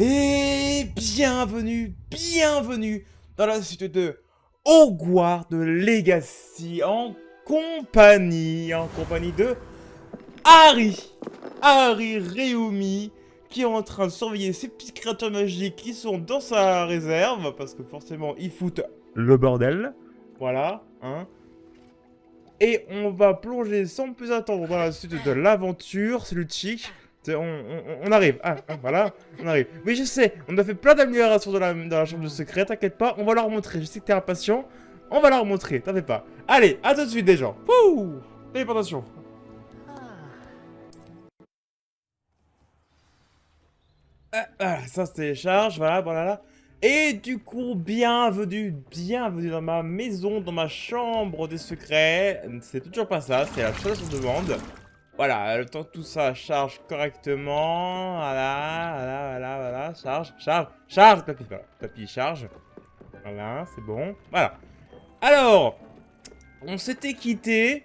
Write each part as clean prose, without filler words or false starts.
Et bienvenue dans la suite de Hogwarts Legacy en compagnie de Harry Réumi, qui est en train de surveiller ces petites créatures magiques qui sont dans sa réserve, parce que forcément ils foutent le bordel, voilà, hein. Et on va plonger sans plus attendre dans la suite de l'aventure, c'est le chic. On arrive, voilà, on arrive. Oui, je sais, on a fait plein d'améliorations dans la chambre de secret, t'inquiète pas, on va leur montrer. Je sais que t'es impatient, on va leur montrer, t'inquiète pas. Allez, à tout de suite déjà. Wouh, téléportation. Voilà, ça se télécharge, voilà. Et du coup, bienvenue dans ma maison, dans ma chambre des secrets. C'est toujours pas ça, c'est la chose qu'on demande. Voilà, le temps que tout ça charge correctement. Voilà. Charge, tapis, charge. Voilà, c'est bon. Voilà. Alors, on s'était quitté.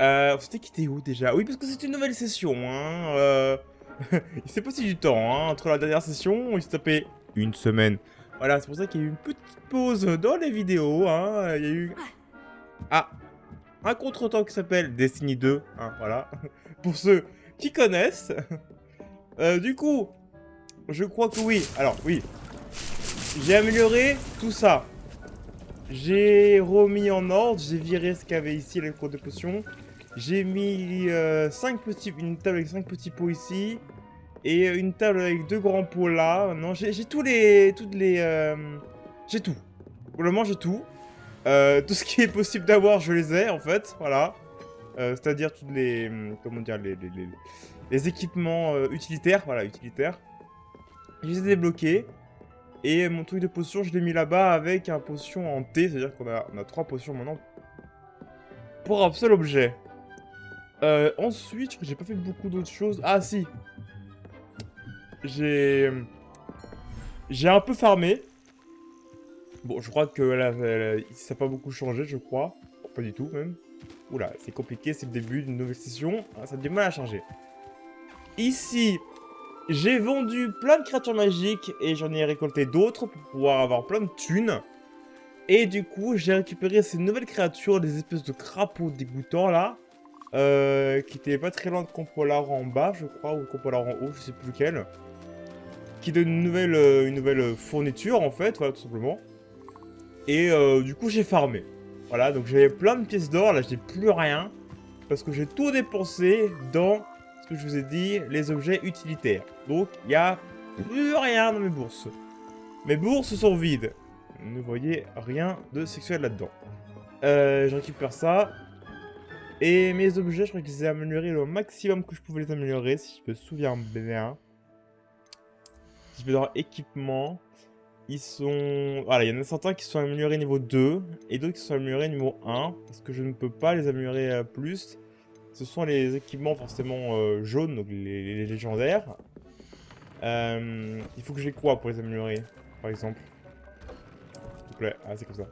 On s'était quitté où déjà? Oui, parce que c'est une nouvelle session, hein. Il s'est passé du temps, hein. Entre la dernière session, il s'est tapé une semaine. Voilà, c'est pour ça qu'il y a eu une petite pause dans les vidéos, hein. Il y a eu... Ah, un contretemps qui s'appelle Destiny 2, hein, voilà. Pour ceux qui connaissent. Du coup, je crois que oui. Alors, oui. J'ai amélioré tout ça. J'ai remis en ordre, j'ai viré ce qu'il y avait ici, les cours de potions. J'ai mis une table avec 5 petits pots ici. Et une table avec 2 grands pots là. Non, j'ai j'ai tout. Pour le moment, j'ai tout. Tout ce qui est possible d'avoir, je les ai en fait, voilà. C'est-à-dire toutes les... comment dire, les équipements utilitaires, voilà, utilitaires. Je les ai débloqués. Et mon truc de potion, je l'ai mis là-bas avec un potion en T, c'est-à-dire on a 3 potions maintenant pour un seul objet. Ensuite, je crois que j'ai pas fait beaucoup d'autres choses. Ah si, j'ai un peu farmé. Bon, je crois que là, ça n'a pas beaucoup changé, je crois. Pas du tout, même. Oula, c'est compliqué, c'est le début d'une nouvelle session. Ah, ça a du mal à charger. Ici, j'ai vendu plein de créatures magiques et j'en ai récolté d'autres pour pouvoir avoir plein de thunes. Et du coup, j'ai récupéré ces nouvelles créatures, des espèces de crapauds dégoûtants là. Qui étaient pas très loin de Compolar en bas, je crois, ou Compolar en haut, je sais plus lequel. Qui donne une nouvelle fourniture en fait, voilà, tout simplement. Et du coup, j'ai farmé. Voilà, donc j'avais plein de pièces d'or, là j'ai plus rien. Parce que j'ai tout dépensé dans ce que je vous ai dit, les objets utilitaires. Donc, il n'y a plus rien dans mes bourses. Mes bourses sont vides. Ne voyez rien de sexuel là-dedans. Je récupère ça. Et mes objets, je crois que je les ai améliorés le maximum que je pouvais les améliorer, si je me souviens bien. Si je vais dans équipement, ils sont... Voilà, il y en a certains qui sont améliorés niveau 2, et d'autres qui sont améliorés niveau 1, parce que je ne peux pas les améliorer plus. Ce sont les équipements forcément jaunes, donc les légendaires. Il faut que j'ai quoi pour les améliorer, par exemple? S'il vous plaît, ah c'est comme ça.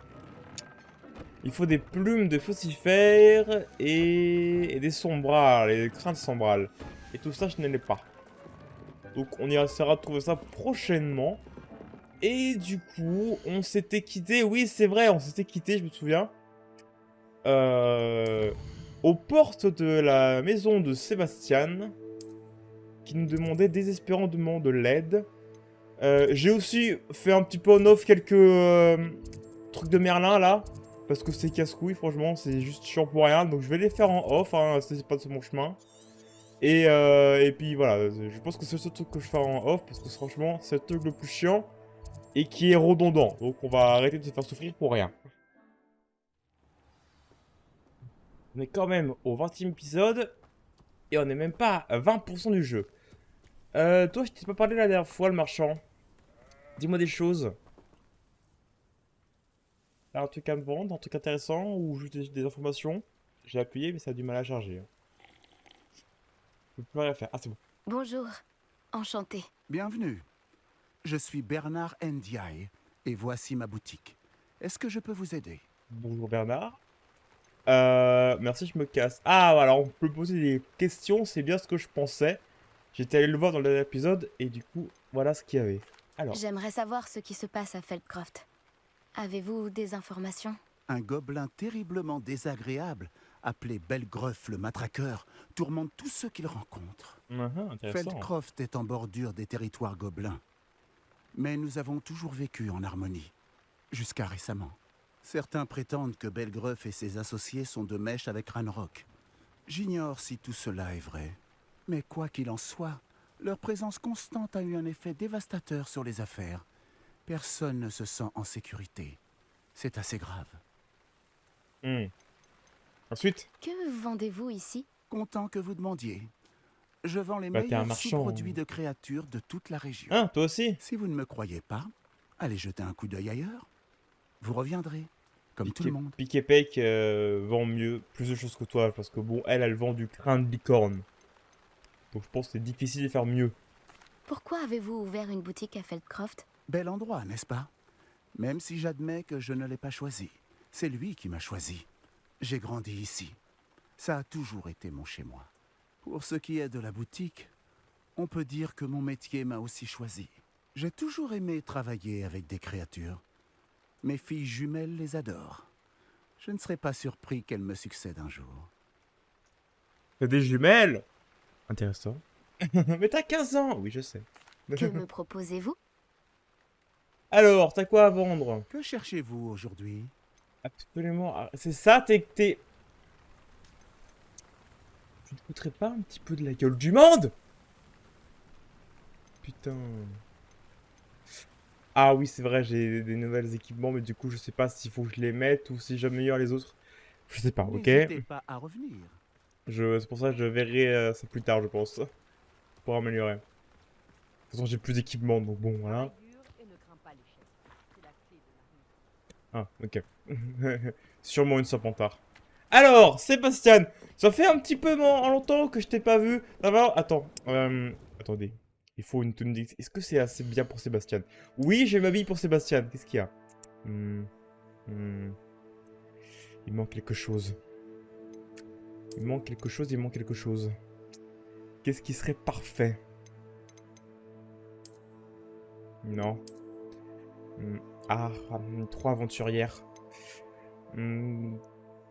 Il faut des plumes de faucifères et des sombrales, les craintes sombrales. Et tout ça, je ne l'ai pas. Donc on essaiera de trouver ça prochainement. Et du coup, on s'était quitté, oui c'est vrai, on s'était quitté, je me souviens. Aux portes de la maison de Sébastien, qui nous demandait désespérément de l'aide. J'ai aussi fait un petit peu en off quelques trucs de Merlin là, parce que c'est casse-couille, franchement, c'est juste chiant pour rien, donc je vais les faire en off, hein, c'est pas de mon chemin. Et puis voilà, je pense que c'est le seul truc que je fais en off, parce que franchement, c'est le truc le plus chiant, et qui est redondant, donc on va arrêter de se faire souffrir pour rien. On est quand même au 20e épisode, et on n'est même pas à 20% du jeu. Toi, je t'ai pas parlé la dernière fois, le marchand. Dis-moi des choses. T'as un truc à me vendre, un truc intéressant, ou juste des informations? J'ai appuyé, mais ça a du mal à charger, hein. Je peux plus rien faire. Ah, c'est bon. Bonjour, enchanté. Bienvenue. Je suis Bernard Ndiaye et voici ma boutique. Est-ce que je peux vous aider? Bonjour Bernard. Merci, je me casse. Ah, voilà, on peut poser des questions, c'est bien ce que je pensais. J'étais allé le voir dans le dernier épisode et du coup, voilà ce qu'il y avait. Alors, J'aimerais savoir ce qui se passe à Feldcroft. Avez-vous des informations? Un gobelin terriblement désagréable, appelé Belgruff le matraqueur, tourmente tous ceux qu'il rencontre. intéressant. Feldcroft est en bordure des territoires gobelins. Mais nous avons toujours vécu en harmonie, jusqu'à récemment. Certains prétendent que Belgruff et ses associés sont de mèche avec Ranrock. J'ignore si tout cela est vrai. Mais quoi qu'il en soit, leur présence constante a eu un effet dévastateur sur les affaires. Personne ne se sent en sécurité. C'est assez grave. Hmm. Ensuite, Que vendez-vous ici? Content que vous demandiez. Je vends les Bah, t'es un meilleurs marchand. sous-produits de créatures de toute la région. hein, toi aussi? Si vous ne me croyez pas, allez jeter un coup d'œil ailleurs. Vous reviendrez, comme tout le monde. Pick et Pake vend mieux, plus de choses que toi, parce que bon, elle vend du crin de licorne. Donc je pense que c'est difficile de faire mieux. Pourquoi avez-vous ouvert une boutique à Feldcroft? Bel endroit, n'est-ce pas? Même si j'admets que je ne l'ai pas choisi. C'est lui qui m'a choisi. J'ai grandi ici. Ça a toujours été mon chez-moi. Pour ce qui est de la boutique, on peut dire que mon métier m'a aussi choisi. J'ai toujours aimé travailler avec des créatures. Mes filles jumelles les adorent. Je ne serais pas surpris qu'elles me succèdent un jour. T'as des jumelles? Intéressant. Mais t'as 15 ans! Oui, je sais. Que me proposez-vous? Alors, t'as quoi à vendre? Que cherchez-vous aujourd'hui? Absolument. Ah, c'est ça, t'es... Tu ne te foutrais pas un petit peu de la gueule du monde? Putain. Ah oui, c'est vrai, j'ai des nouvelles équipements, mais du coup, je sais pas s'il faut que je les mette ou si j'améliore les autres. Je sais pas, ok? N'hésitez pas à revenir. C'est pour ça que je verrai ça plus tard, je pense. Pour améliorer. De toute façon, j'ai plus d'équipement, donc bon, voilà. Ah, ok. Sûrement une serpentard. Alors, Sébastien, ça fait un petit peu longtemps que je t'ai pas vu. Ça va? Attends, attendez. Il faut une tenue d'ex... Est-ce que c'est assez bien pour Sébastien? Oui, j'ai ma bille pour Sébastien. Qu'est-ce qu'il y a? Il manque quelque chose. Il manque quelque chose, il manque quelque chose. Qu'est-ce qui serait parfait? Non. Ah, trop aventurière.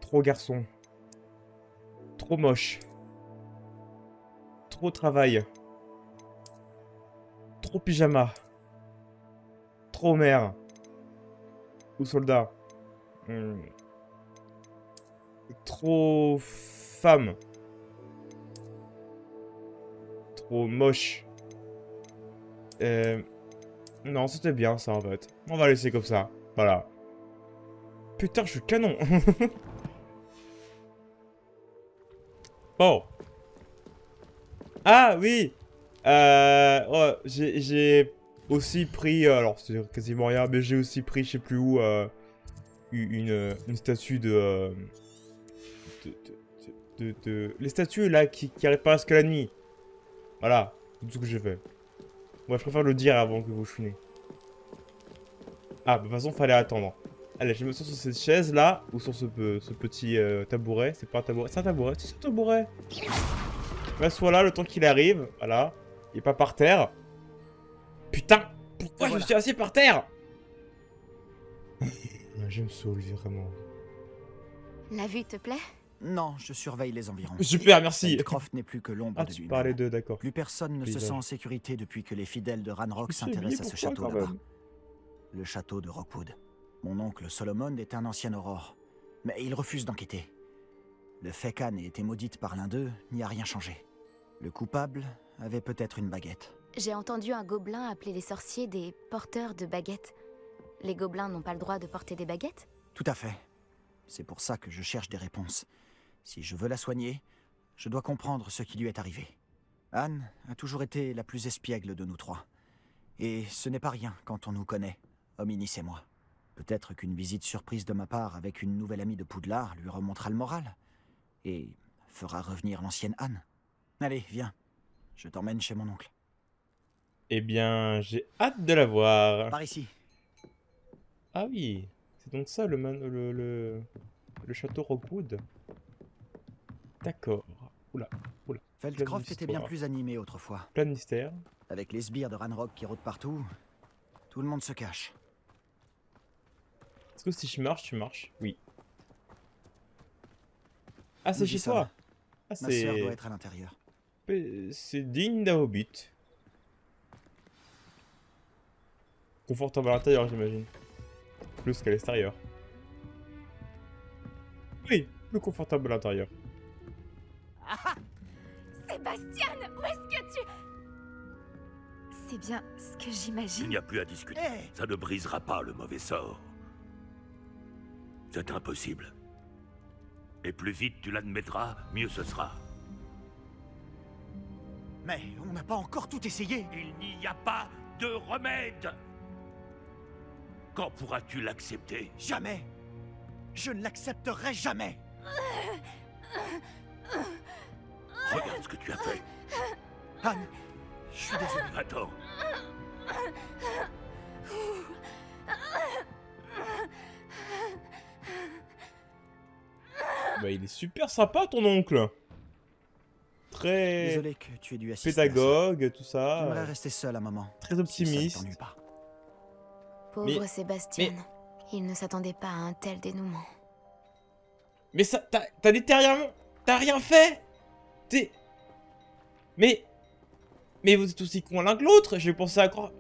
Trop garçon. Trop moche. Trop travail. Trop pyjama. Trop mère. Ou soldat. Trop femme. Trop moche. Non, c'était bien ça en fait. On va laisser comme ça. Voilà. Putain, je suis canon. Bon. Ah oui. Ouais, j'ai aussi pris... alors, c'est quasiment rien, mais j'ai aussi pris, je sais plus où, une statue de... Les statues là qui apparaissent que la nuit. Voilà, c'est tout ce que j'ai fait. Moi, je préfère le dire avant que vous chouinez. Ah, de toute façon, fallait attendre. Allez, je me sens sur cette chaise là, ou sur ce petit tabouret. C'est pas un tabouret, c'est un tabouret, c'est un tabouret. Reste là le temps qu'il arrive, voilà. Il est pas par terre. Putain, pourquoi je suis assis par terre? Je me saoule vraiment. La vue te plaît? Non, je surveille les environs. Super, merci. Feldcroft n'est plus que l'ombre Ah, de tu lui-même. parlais d'eux, d'accord. Plus personne ne se Paysage. sent en sécurité depuis que les fidèles de Ranrock Je me suis s'intéressent à éveillé, ce pourquoi, château quand là-bas. même? Le château de Rockwood. Mon oncle Solomon est un ancien aurore, mais il refuse d'enquêter. Le fait qu'Anne ait été maudite par l'un d'eux n'y a rien changé. Le coupable avait peut-être une baguette. J'ai entendu un gobelin appeler les sorciers des porteurs de baguettes. Les gobelins n'ont pas le droit de porter des baguettes? Tout à fait. C'est pour ça que je cherche des réponses. Si je veux la soigner, je dois comprendre ce qui lui est arrivé. Anne a toujours été la plus espiègle de nous trois. Et ce n'est pas rien quand on nous connaît, Hominis et moi. Peut-être qu'une visite surprise de ma part avec une nouvelle amie de Poudlard lui remontera le moral. Et fera revenir l'ancienne Anne. Allez, viens. Je t'emmène chez mon oncle. Eh bien, j'ai hâte de la voir. Par ici. Ah oui, c'est donc ça le château Rockwood. D'accord. Oula, oula. Feldcroft était bien d'histoire. plus animé autrefois. Plein de mystères. Avec les sbires de Ranrock qui rôdent partout, tout le monde se cache. Est-ce que si je marche, tu marches? Oui. Ah, c'est Nous y chez sommes. toi? Ah, Ma sœur doit être à l'intérieur. c'est digne d'un hobbit. Confortable à l'intérieur, j'imagine. Plus qu'à l'extérieur. Oui, plus confortable à l'intérieur. Sébastien, où est-ce que tu... C'est bien ce que Il j'imagine. n'y a plus à discuter. Hé! Ça ne brisera pas le mauvais sort. C'est impossible. Et plus vite tu l'admettras, mieux ce sera. Mais on n'a pas encore tout essayé. Il n'y a pas de remède. Quand pourras-tu l'accepter? Jamais. Je ne l'accepterai jamais. Regarde ce que tu as fait. Anne, je suis désolé. Attends. Bah, il est super sympa, ton oncle. Très Désolé que tu aies dû assister à ça. pédagogue, tout J'aimerais ça. rester seul un moment. Très Si ça ne optimiste. t'ennuie pas. Pauvre Mais- Sébastien. Il ne s'attendait pas à un tel dénouement. Mais ça, t'as littéralement... T'as rien fait. T'es... Mais vous êtes aussi con l'un que l'autre. J'ai commencé à croire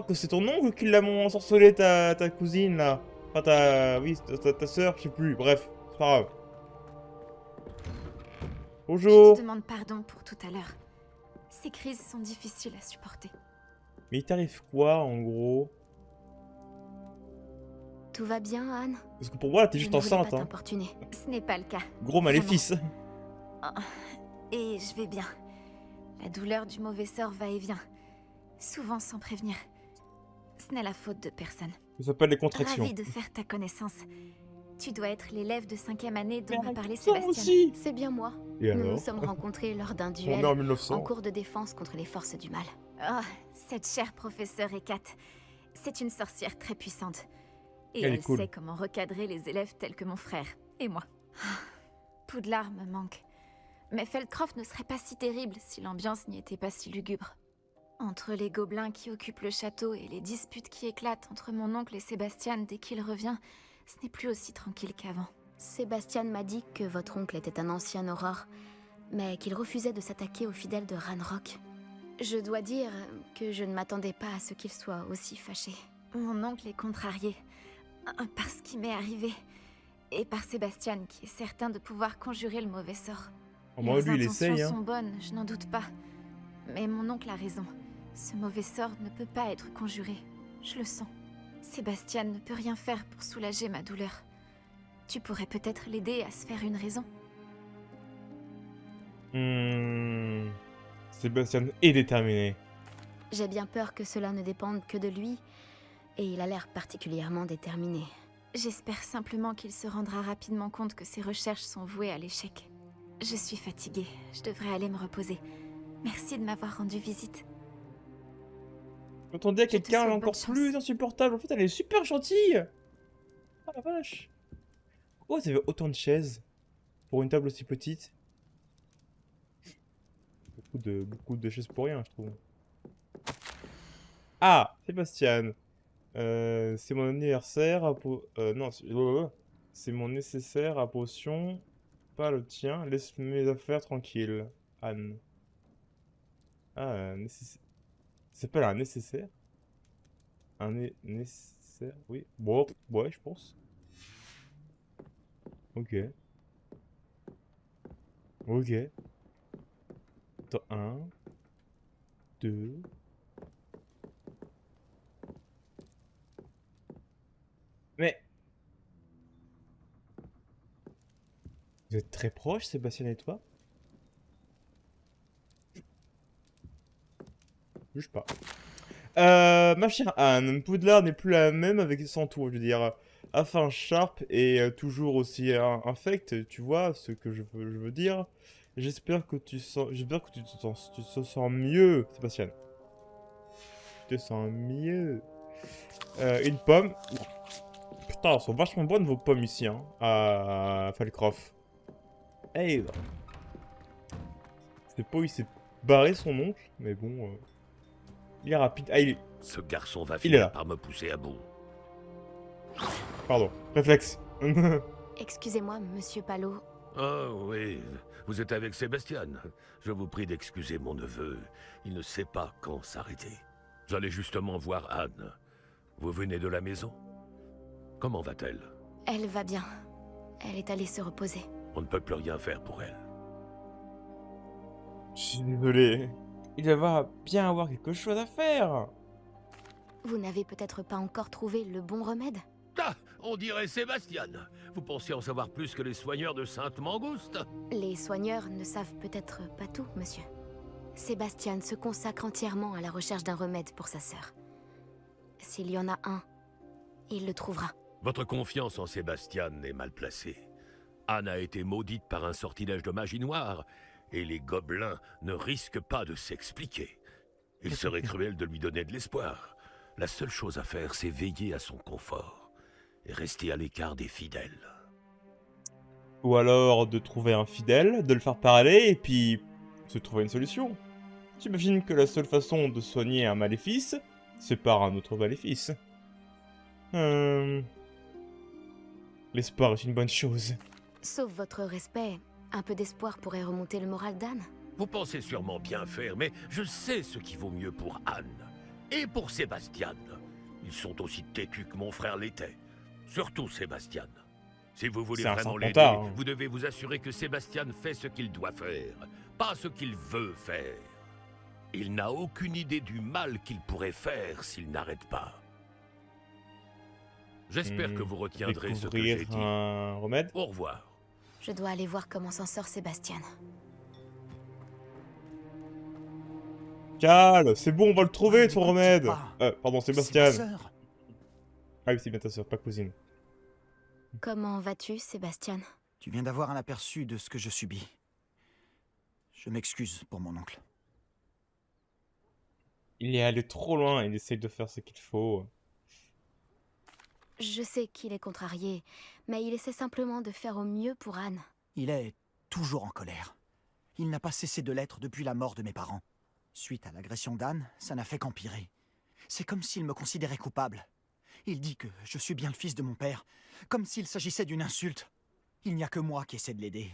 que c'est ton oncle qui l'a ensorcelé ta cousine, là. Enfin, oui, ta soeur, je sais plus. Bref, c'est pas grave. Je Bonjour. te demande pardon pour tout à l'heure. Ces crises sont difficiles à supporter. Mais il t'arrive quoi, en gros? Tout va bien, Anne? Parce que pour moi, là, t'es Je juste ne voulais enceinte, pas hein. t'importuner. Ce n'est pas le cas. Gros maléfice. Et je vais bien. La douleur du mauvais sort va et vient. Souvent sans prévenir. Ce n'est la faute de personne. Ça s'appelle les contractions. Ravi de faire ta connaissance. Tu dois être l'élève de 5e année dont Mais m'a parlé ça Sébastien. aussi. C'est bien moi. Et Nous alors? nous sommes rencontrés lors d'un On duel est en en 1900. cours de défense contre les forces du mal. Oh, cette chère professeure Hécate. C'est une sorcière très puissante. Et Elle est elle cool. sait comment recadrer les élèves tels que mon frère. Et moi. Poudlard me manque. Mais Feldcroft ne serait pas si terrible si l'ambiance n'y était pas si lugubre. Entre les gobelins qui occupent le château et les disputes qui éclatent entre mon oncle et Sébastien dès qu'il revient, ce n'est plus aussi tranquille qu'avant. Sébastien m'a dit que votre oncle était un ancien aurore, mais qu'il refusait de s'attaquer aux fidèles de Ranrock. Je dois dire que je ne m'attendais pas à ce qu'il soit aussi fâché. Mon oncle est contrarié par ce qui m'est arrivé et par Sébastien qui est certain de pouvoir conjurer le mauvais sort. Au moins, Leurs lui, il intentions essaye, hein. sont bonnes, je n'en doute pas. Mais mon oncle a raison. Ce mauvais sort ne peut pas être conjuré. Je le sens. Sébastien ne peut rien faire pour soulager ma douleur. Tu pourrais peut-être l'aider à se faire une raison. Sébastien est déterminé. J'ai bien peur que cela ne dépende que de lui, et il a l'air particulièrement déterminé. J'espère simplement qu'il se rendra rapidement compte que ses recherches sont vouées à l'échec. Je suis fatiguée, je devrais aller me reposer. Merci de m'avoir rendu visite. J'entendais Je te quelqu'un souhaite encore bonne chance. plus insupportable. En fait, elle est super gentille. Ah la vache. Oh, vous avez autant de chaises pour une table aussi petite. Beaucoup de chaises pour rien, je trouve. Ah, Sébastien. C'est mon anniversaire à non, c'est mon nécessaire à potion. Pas le tien. Laisse mes affaires tranquilles. Anne. Ah, nécessaire. Ça s'appelle un nécessaire? Nécessaire? Oui. Bon, ouais, je pense. Ok. Ok. Attends, 1, 2. Mais... Vous êtes très proches, Sébastien et toi? Bouge pas. Ma chère Anne, Poudlard n'est plus la même avec son tour, je veux dire. Afin Sharp est toujours aussi infect, tu vois ce que je veux dire. J'espère que tu te sens mieux, Sébastien. Tu te sens mieux. Une pomme. Putain, elles sont vachement bonnes vos pommes ici, hein, à Feldcroft. Hey. sais pas où il s'est barré son oncle, mais bon... Il est rapide. Ah, il est... Ce garçon va Il est là. finir par me pousser à bout. Pardon. Réflexe. Excusez-moi, monsieur Palot. Oh oui, vous êtes avec Sébastien. Je vous prie d'excuser mon neveu. Il ne sait pas quand s'arrêter. J'allais justement voir Anne. Vous venez de la maison? Comment va-t-elle? Elle va bien. Elle est allée se reposer. On ne peut plus rien faire pour elle. Je suis désolé. Il va bien avoir quelque chose à faire. Vous n'avez peut-être pas encore trouvé le bon remède? Ah, on dirait Sébastien. Vous pensez en savoir plus que les soigneurs de Sainte-Mangouste? Les soigneurs ne savent peut-être pas tout, monsieur. Sébastien se consacre entièrement à la recherche d'un remède pour sa sœur. S'il y en a un, il le trouvera. Votre confiance en Sébastien est mal placée. Anne a été maudite par un sortilège de magie noire, et les gobelins ne risquent pas de s'expliquer. Il serait cruel de lui donner de l'espoir. La seule chose à faire, c'est veiller à son confort, et rester à l'écart des fidèles. Ou alors de trouver un fidèle, de le faire parler, et puis se trouver une solution. J'imagine que la seule façon de soigner un maléfice, c'est par un autre maléfice. L'espoir est une bonne chose. Sauf votre respect, un peu d'espoir pourrait remonter le moral d'Anne. Vous pensez sûrement bien faire, mais je sais ce qui vaut mieux pour Anne. Et pour Sébastien. Ils sont aussi têtus que mon frère l'était. Surtout Sébastien. Si vous voulez C'est un vraiment l'aider, serpentard, hein. vous devez vous assurer que Sébastien fait ce qu'il doit faire, pas ce qu'il veut faire. Il n'a aucune idée du mal qu'il pourrait faire s'il n'arrête pas. J'espère que vous retiendrez ce que j'ai Découvrir dit. un remède. Au revoir. Je dois aller voir comment s'en sort Sébastien. Cal, c'est bon, on va le trouver ton N'écoute remède. pas. Pardon, C'est Sébastien. ma sœur. Ah oui, c'est bien ta soeur, pas cousine. Comment vas-tu, Sébastien? Tu viens d'avoir un aperçu de ce que je subis. Je m'excuse pour mon oncle. Il est allé trop loin, il essaye de faire ce qu'il faut. Je sais qu'il est contrarié, mais il essaie simplement de faire au mieux pour Anne. Il est toujours en colère. Il n'a pas cessé de l'être depuis la mort de mes parents. Suite à l'agression d'Anne, ça n'a fait qu'empirer. C'est comme s'il me considérait coupable. Il dit que je suis bien le fils de mon père, comme s'il s'agissait d'une insulte. Il n'y a que moi qui essaie de l'aider.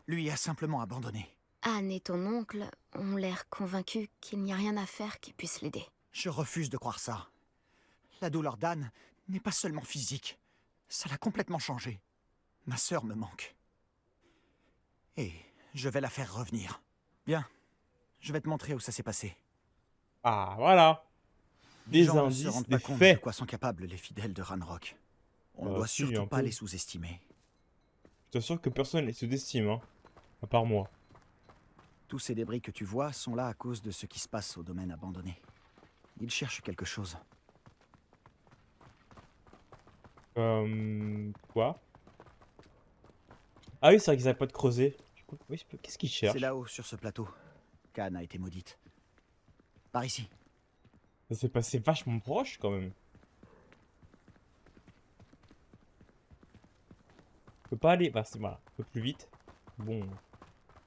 Lui a simplement abandonné. Anne et ton oncle ont l'air convaincus qu'il n'y a rien à faire qui puisse l'aider. Je refuse de croire ça. La douleur d'Anne n'est pas seulement physique. Ça l'a complètement changé. Ma sœur me manque. Et je vais la faire revenir. Bien. Je vais te montrer où ça s'est passé. Ah, voilà. Les Des gens ne se indices, rendent des pas compte faits. de quoi sont capables les fidèles de Ranrock. On ne Bah, doit si, surtout un pas peu. les sous-estimer. Je t'assure que personne ne se d'estime, hein. À part moi. Tous ces débris que tu vois sont là à cause de ce qui se passe au domaine abandonné. Ils cherchent quelque chose. Quoi? Ah oui, c'est vrai qu'ils n'avaient pas de creuser. Du coup, oui, qu'est-ce qu'ils cherchent? C'est là-haut, sur ce plateau. qu'Anne a été maudite. Par ici. Ça s'est passé vachement proche, quand même. On peut pas aller... Bah, c'est voilà, un peu plus vite. Bon...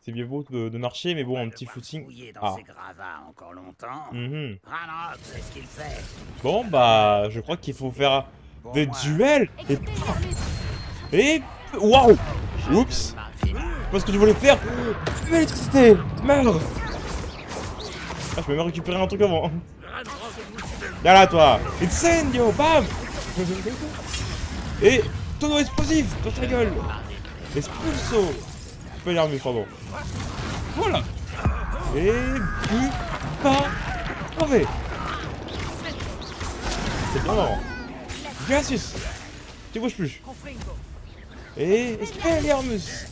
C'est bien beau de marcher, mais bon, un petit footing... Dans Ah. ces gravats encore longtemps. Mhm. Ranrock, c'est ce qu'il fait. Bon, bah, je crois qu'il faut faire Pour des moi, duels. Et... Waouh. Oups. Pas ce que je voulais faire. L'électricité. Merde. Ah, je peux même récupérer un truc avant. Viens là, toi. Incendio. Bam. Et... Tonneau explosif. Dans ta gueule. Expulso. Je peux y arriver, pardon. Voilà. Et... Pas... Mauvais. C'est bien marrant. Gracias. Tu bouges plus. Et... Expelliarmus.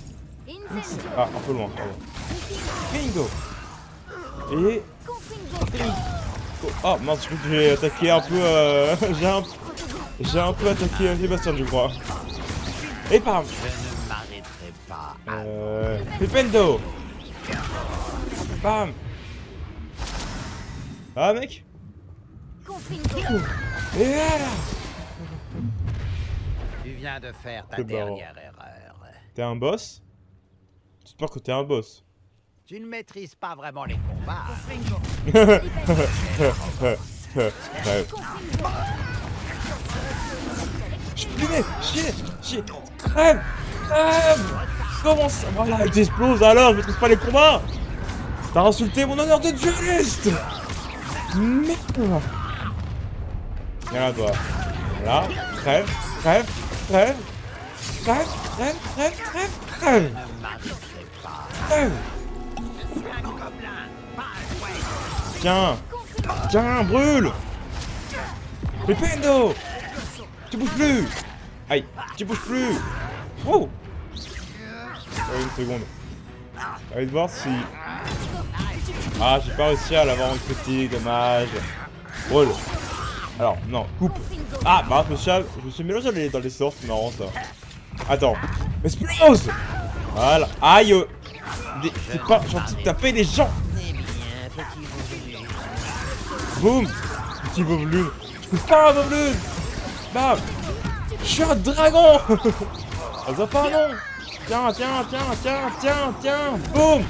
Ah, un peu loin, pardon. Bingo. Et... Oh mince, je crois que j'ai attaqué un peu... J'ai un peu attaqué Sébastien, je crois. Et bam. Je ne m'arrêterai pas. Pependo. Bam. Ah mec. Et voilà. Tu viens de faire ta C'est marrant. dernière erreur. T'es un boss? J'espère que t'es un boss. Tu ne maîtrises pas vraiment les combats. Crève! Crève! Comment ça? Voilà, elle t'explose alors, je maîtrise pas les combats! T'as insulté mon honneur de dueliste! Merde! Viens là, toi. Voilà, crève, crève, crève, crève, crève, crève, crève, crève! Crève! Tiens! Tiens, brûle! Pependo! Tu bouges plus! Aïe, tu bouges plus! Oh! Une seconde. Allez voir si... Ah, j'ai pas réussi à l'avoir en critique, dommage. Brûle. Alors, non, coupe. Ah, bah, je me suis mélangé dans les sorts, c'est marrant ça. Attends. Explose! Voilà. Aïe! C'est pas gentil de taper les gens! Boum! Petit Vovlune. Je peux pas un Vovlune! Bam! Je suis un dragon! Ça va pas, non! Tiens, tiens, tiens, tiens, tiens, tiens! Boum!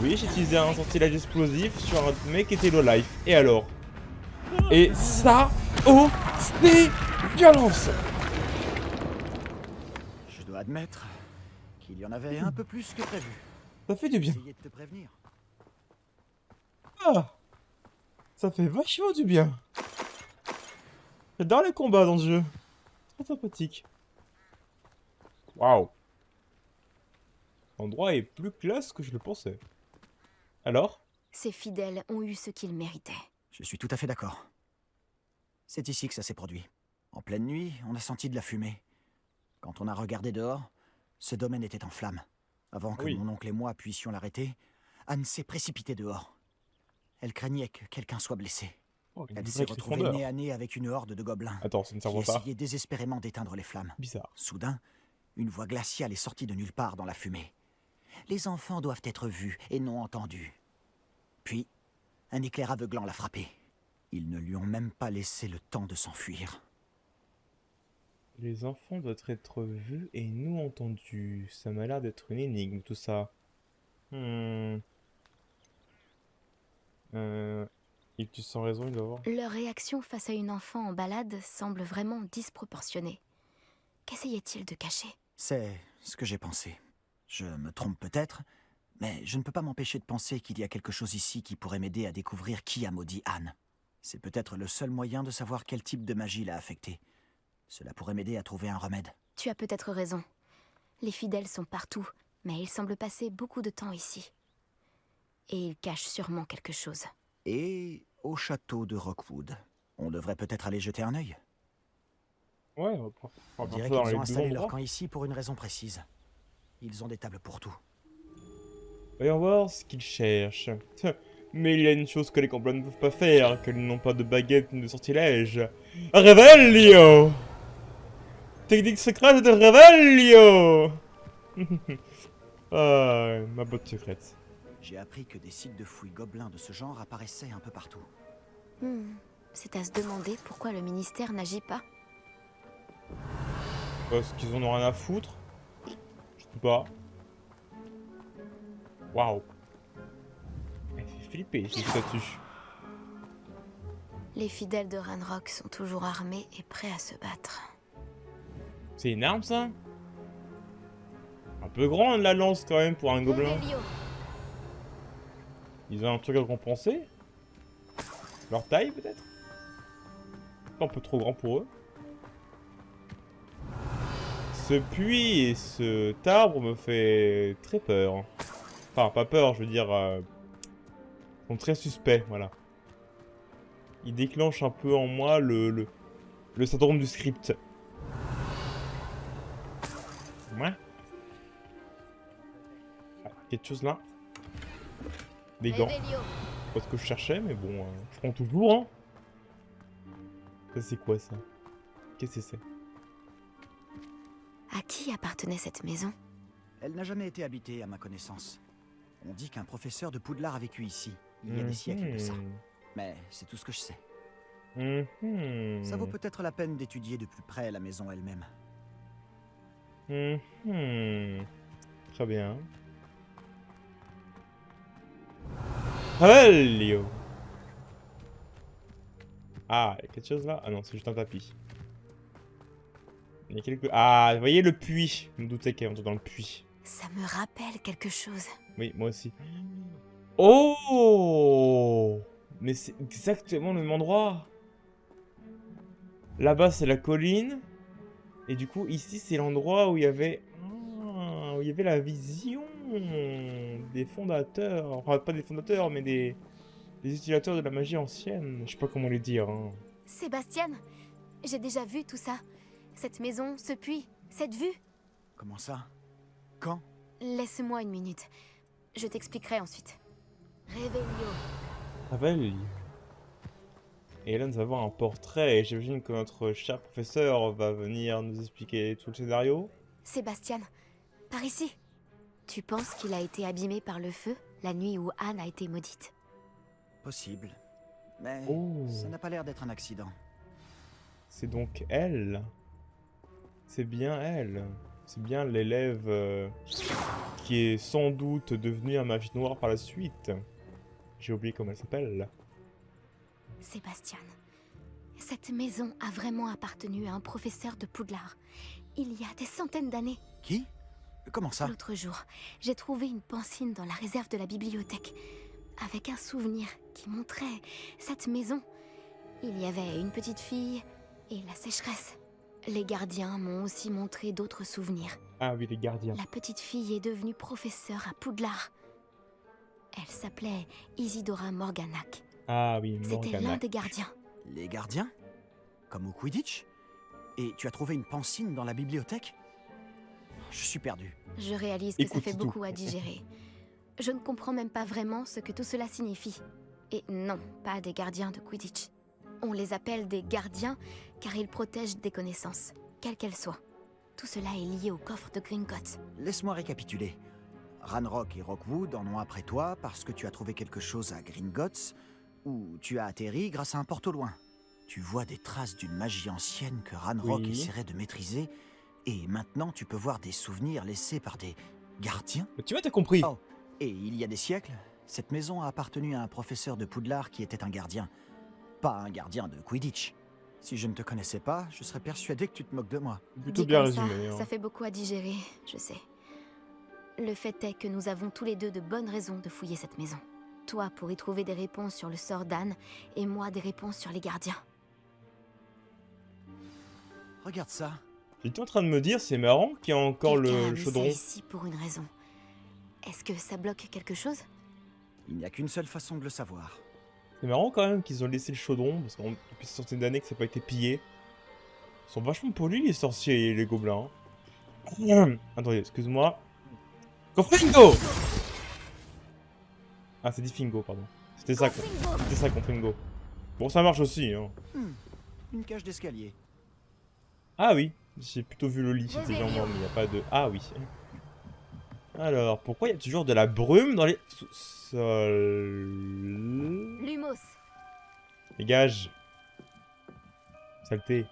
Oui, j'ai utilisé un sortilège explosif sur un mec qui était low life. Et alors? Et ça, oh, c'est violence! Je dois admettre qu'il y en avait un peu plus que prévu. Ça fait du bien. Essayez de te prévenir. Ah! Ça fait vachement du bien. J'adore les combats dans ce jeu. Très sympathique. Waouh! L'endroit est plus classe que je le pensais. Alors? Ces fidèles ont eu ce qu'ils méritaient. Je suis tout à fait d'accord. C'est ici que ça s'est produit. En pleine nuit, on a senti de la fumée. Quand on a regardé dehors, ce domaine était en flammes. Avant que mon oncle et moi puissions l'arrêter, Anne s'est précipitée dehors. Elle craignait que quelqu'un soit blessé. Oh, Elle s'est retrouvée nez à nez avec une horde de gobelins Attends, ça ne qui servait pas. essayaient désespérément d'éteindre les flammes. Bizarre. Soudain, une voix glaciale est sortie de nulle part dans la fumée. Les enfants doivent être vus et non entendus. Puis, un éclair aveuglant l'a frappé. Ils ne lui ont même pas laissé le temps de s'enfuir. Les enfants doivent être vus et nous entendus. Ça m'a l'air d'être une énigme, tout ça. Et tu sens raison, il doit avoir. Leur réaction face à une enfant en balade semble vraiment disproportionnée. Qu'essayait-il de cacher? C'est ce que j'ai pensé. Je me trompe peut-être, mais je ne peux pas m'empêcher de penser qu'il y a quelque chose ici qui pourrait m'aider à découvrir qui a maudit Anne. C'est peut-être le seul moyen de savoir quel type de magie l'a affectée. Cela pourrait m'aider à trouver un remède. Tu as peut-être raison. Les fidèles sont partout, mais ils semblent passer beaucoup de temps ici. Et ils cachent sûrement quelque chose. Et au château de Rockwood, on devrait peut-être aller jeter un œil. Ouais, On dirait qu'ils ont installé leur camp ici pour une raison précise. Ils ont des tables pour tout. Voyons voir ce qu'ils cherchent. Mais il y a une chose que les Gobelins ne peuvent pas faire, qu'ils n'ont pas de baguette ni de sortilège. Revelio! Technique secrète de Revelio! Ah, ma botte secrète. J'ai appris que des sites de fouilles gobelins de ce genre apparaissaient un peu partout. C'est à se demander pourquoi le ministère n'agit pas. Parce qu'ils en ont rien à foutre? Je sais pas. Waouh. Elle fait flipper ces statues. Les fidèles de Ranrock sont toujours armés et prêts à se battre. C'est une arme ça? Un peu grande la lance quand même pour un gobelin. Ils ont un truc à compenser? Leur taille peut-être? Un peu trop grand pour eux. Ce puits et cet arbre me fait très peur. Enfin, pas peur, je veux dire... Ils sont très suspects, voilà. Ils déclenchent un peu en moi le syndrome du script. Ouais. Ah, quelque chose là. Des gants. Pas ce que je cherchais, mais bon, je prends toujours, hein. Ça, c'est quoi, ça? Qu'est-ce que c'est? À qui appartenait cette maison? Elle n'a jamais été habitée, à ma connaissance. On dit qu'un professeur de Poudlard a vécu ici, il y a des siècles de ça. Mais c'est tout ce que je sais. Ça vaut peut-être la peine d'étudier de plus près la maison elle-même. Très bien. Hello. Ah, il y a quelque chose là? Ah non, c'est juste un tapis. Il y a quelques... Ah, vous voyez le puits? Je me doutais qu'il y avait un truc dans le puits. Ça me rappelle quelque chose. Oui, moi aussi. Oh! Mais c'est exactement le même endroit. Là-bas, c'est la colline. Et du coup, ici, c'est l'endroit où il y avait... Ah, où il y avait la vision des fondateurs. Enfin, pas des fondateurs, mais des utilisateurs de la magie ancienne. Je sais pas comment les dire. Hein. Sébastien, j'ai déjà vu tout ça. Cette maison, ce puits, cette vue. Comment ça? Quand? Laisse-moi une minute. Je t'expliquerai ensuite. Réveillon. Ah bah oui. Et là, nous avons un portrait. Et j'imagine que notre cher professeur va venir nous expliquer tout le scénario. Sébastien, par ici. Tu penses qu'il a été abîmé par le feu la nuit où Anne a été maudite? Possible. Mais Oh. ça n'a pas l'air d'être un accident. C'est donc elle. C'est bien elle. C'est bien l'élève qui est sans doute devenue un mage noir par la suite. J'ai oublié comment elle s'appelle. Sébastien, cette maison a vraiment appartenu à un professeur de Poudlard. Il y a des centaines d'années. Qui? Comment ça? L'autre jour, j'ai trouvé une pancine dans la réserve de la bibliothèque, avec un souvenir qui montrait cette maison. Il y avait une petite fille et la sécheresse. Les gardiens m'ont aussi montré d'autres souvenirs. Ah oui, les gardiens. La petite fille est devenue professeure à Poudlard. Elle s'appelait Isidora Morganac. Ah oui, C'était l'un Morganac. des gardiens. Les gardiens? Comme au Quidditch? Et tu as trouvé une pancine dans la bibliothèque? Je suis perdu. Je réalise que ça Écoute fait tout. beaucoup à digérer. Je ne comprends même pas vraiment ce que tout cela signifie. Et non, pas des gardiens de Quidditch. On les appelle des gardiens car ils protègent des connaissances, quelles qu'elles soient. Tout cela est lié au coffre de Gringotts. Laisse-moi récapituler. Ranrock et Rockwood en ont après toi parce que tu as trouvé quelque chose à Gringotts, où tu as atterri grâce à un porte au loin. Tu vois des traces d'une magie ancienne que Ranrock Oui. essaierait de maîtriser, et maintenant tu peux voir des souvenirs laissés par des gardiens. Tu vois, t'as compris. Oh, et il y a des siècles, cette maison a appartenu à un professeur de Poudlard qui était un gardien. Pas un gardien de Quidditch. Si je ne te connaissais pas, je serais persuadé que tu te moques de moi. Plutôt Dit bien comme résumé. ça fait beaucoup à digérer, je sais. Le fait est que nous avons tous les deux de bonnes raisons de fouiller cette maison. Toi pour y trouver des réponses sur le sort d'Anne, et moi des réponses sur les gardiens. Regarde ça. J'étais en train de me dire, c'est marrant qu'il y a encore Quelqu'un a le mis ça chaudron. ici pour une raison. Est-ce que ça bloque quelque chose? Il n'y a qu'une seule façon de le savoir. C'est marrant quand même qu'ils ont laissé le chaudron, parce que depuis ces centaines d'années que ça n'a pas été pillé. Ils sont vachement polis les sorciers et les gobelins. Attendez, excuse-moi. Confringo! Ah, c'est dit Fingo, pardon. C'était ça, Confringo. Bon, ça marche aussi, hein. Une cage d'escalier. Ah oui, j'ai plutôt vu le lit, c'était genre mais il n'y a pas de... Ah oui. Alors, pourquoi il y a toujours de la brume dans les sous-sols? Lumos. Dégage. Saleté.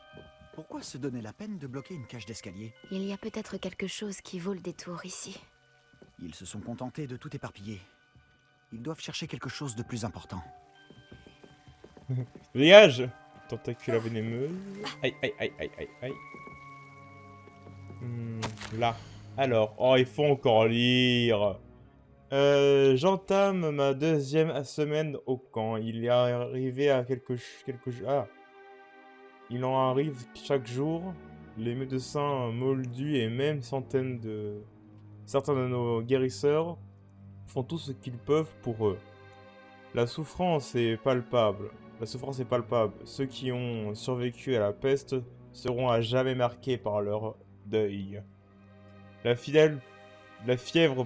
Pourquoi se donner la peine de bloquer une cage d'escalier? Il y a peut-être quelque chose qui vaut le détour ici. Ils se sont contentés de tout éparpiller. Ils doivent chercher quelque chose de plus important. Dégage. Tentacule vénémeuse. Aïe, aïe, aïe, aïe, aïe, aïe. Là. Alors, oh, il faut encore lire. J'entame ma deuxième semaine au camp. Il est arrivé à quelques ah. Il en arrive chaque jour. Les médecins moldus et même certains de nos guérisseurs font tout ce qu'ils peuvent pour eux. La souffrance est palpable. Ceux qui ont survécu à la peste seront à jamais marqués par leur deuil. La fièvre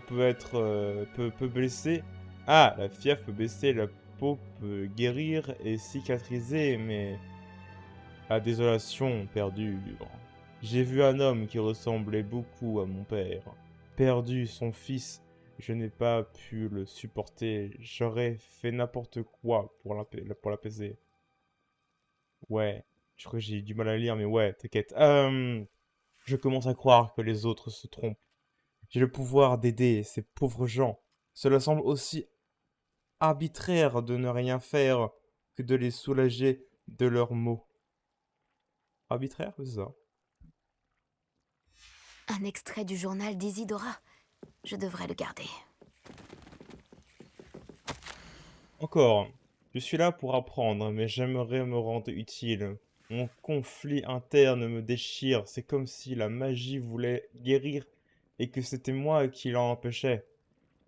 peut blesser. Ah, la fièvre peut blesser, la peau peut guérir et cicatriser, mais la désolation perdure. J'ai vu un homme qui ressemblait beaucoup à mon père. Perdu son fils, je n'ai pas pu le supporter. J'aurais fait n'importe quoi pour l'apaiser. Ouais, je crois que j'ai du mal à lire, mais ouais, t'inquiète. Je commence à croire que les autres se trompent. J'ai le pouvoir d'aider ces pauvres gens. Cela semble aussi arbitraire de ne rien faire que de les soulager de leurs maux. Arbitraire, c'est ça. Un extrait du journal d'Isidora. Je devrais le garder. Encore, je suis là pour apprendre, mais j'aimerais me rendre utile. Mon conflit interne me déchire, c'est comme si la magie voulait guérir et que c'était moi qui l'en empêchais.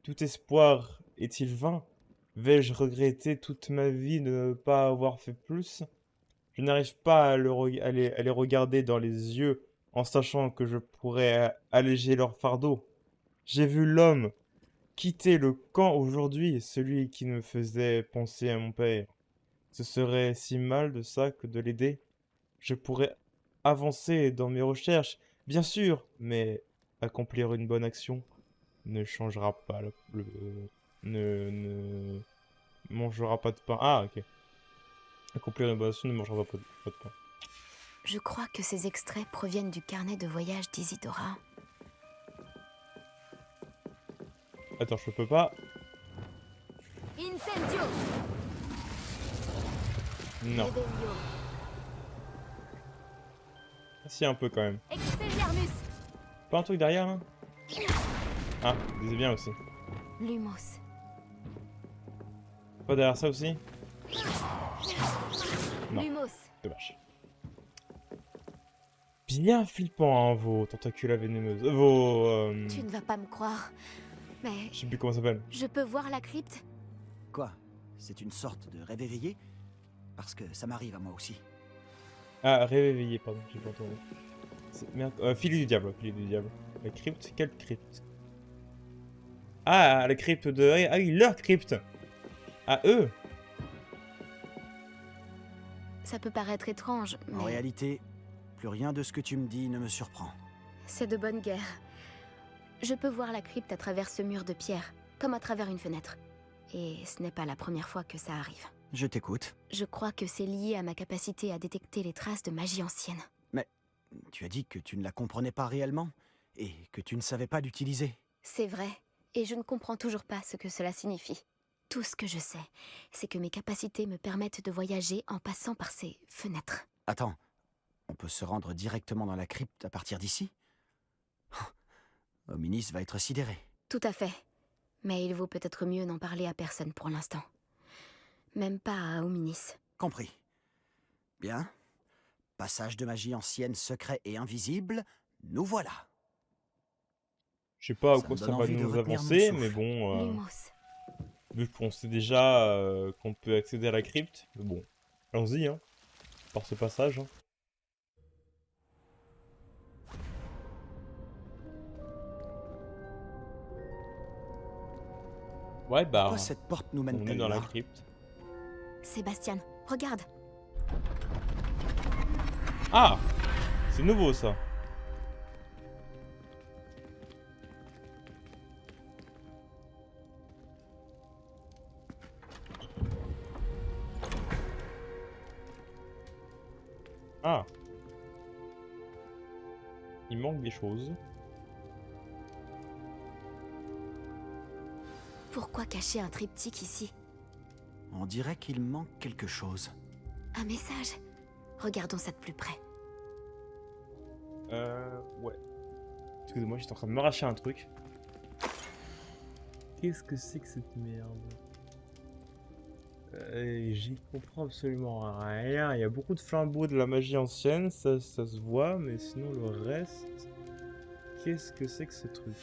Tout espoir est-il vain? Vais-je regretter toute ma vie de ne pas avoir fait plus? Je n'arrive pas à les regarder dans les yeux en sachant que je pourrais alléger leur fardeau. J'ai vu l'homme quitter le camp aujourd'hui, celui qui me faisait penser à mon père. Ce serait si mal de ça que de l'aider. Je pourrais avancer dans mes recherches, bien sûr, mais accomplir une bonne action ne changera pas ne mangera pas de pain. Ah, ok. Accomplir une bonne action ne mangera pas de pain. Je crois que ces extraits proviennent du carnet de voyage d'Isidora. Attends, je peux pas. Incendio! Non. Revelio! Si, un peu quand même. Expelliarmus! Pas un truc derrière là? Ah, c'est bien aussi. Lumos. Pas derrière ça aussi? Non. Lumos. Dommage. Bien flippant, hein, vos tentacules vénéneuses. Vos. Tu ne vas pas me croire, mais Je sais plus comment ça s'appelle. je peux voir la crypte? Quoi? C'est une sorte de rêve éveillé? Parce que ça m'arrive à moi aussi. Ah, réveillé, pardon, j'ai pas entendu. Merde. Filet du diable, filet du diable. La crypte? Quelle crypte? Ah, la crypte de. Ah oui, leur crypte! À eux! Ça peut paraître étrange, En mais réalité, plus rien de ce que tu me dis ne me surprend. c'est de bonne guerre. Je peux voir la crypte à travers ce mur de pierre, comme à travers une fenêtre. Et ce n'est pas la première fois que ça arrive. Je t'écoute. Je crois que c'est lié à ma capacité à détecter les traces de magie ancienne. Tu as dit que tu ne la comprenais pas réellement et que tu ne savais pas l'utiliser. C'est vrai, et je ne comprends toujours pas ce que cela signifie. Tout ce que je sais, c'est que mes capacités me permettent de voyager en passant par ces fenêtres. Attends, on peut se rendre directement dans la crypte à partir d'ici? Hominis va être sidéré. Tout à fait. Mais il vaut peut-être mieux n'en parler à personne pour l'instant. Même pas à Hominis. Compris. Bien. Passage de magie ancienne secret et invisible, nous voilà. Je sais pas à Ça quoi me ça donne va envie de nous retenir mon avancer, souffle. mais bon. Lumos. Vu qu'on sait déjà qu'on peut accéder à la crypte, mais bon, allons-y, hein, par ce passage. Hein. Ouais, bah, Pourquoi cette porte nous on est mène-t-elle dans la là? crypte. Sébastien, regarde. Ah! C'est nouveau, ça. Ah. Il manque des choses. Pourquoi cacher un triptyque ici? On dirait qu'il manque quelque chose. Un message. Regardons ça de plus près. Ouais. Excusez-moi, j'étais en train de m'arracher un truc. Qu'est-ce que c'est que cette merde? J'y comprends absolument rien. Il y a beaucoup de flambeaux de la magie ancienne, ça se voit, mais sinon le reste... Qu'est-ce que c'est que ce truc?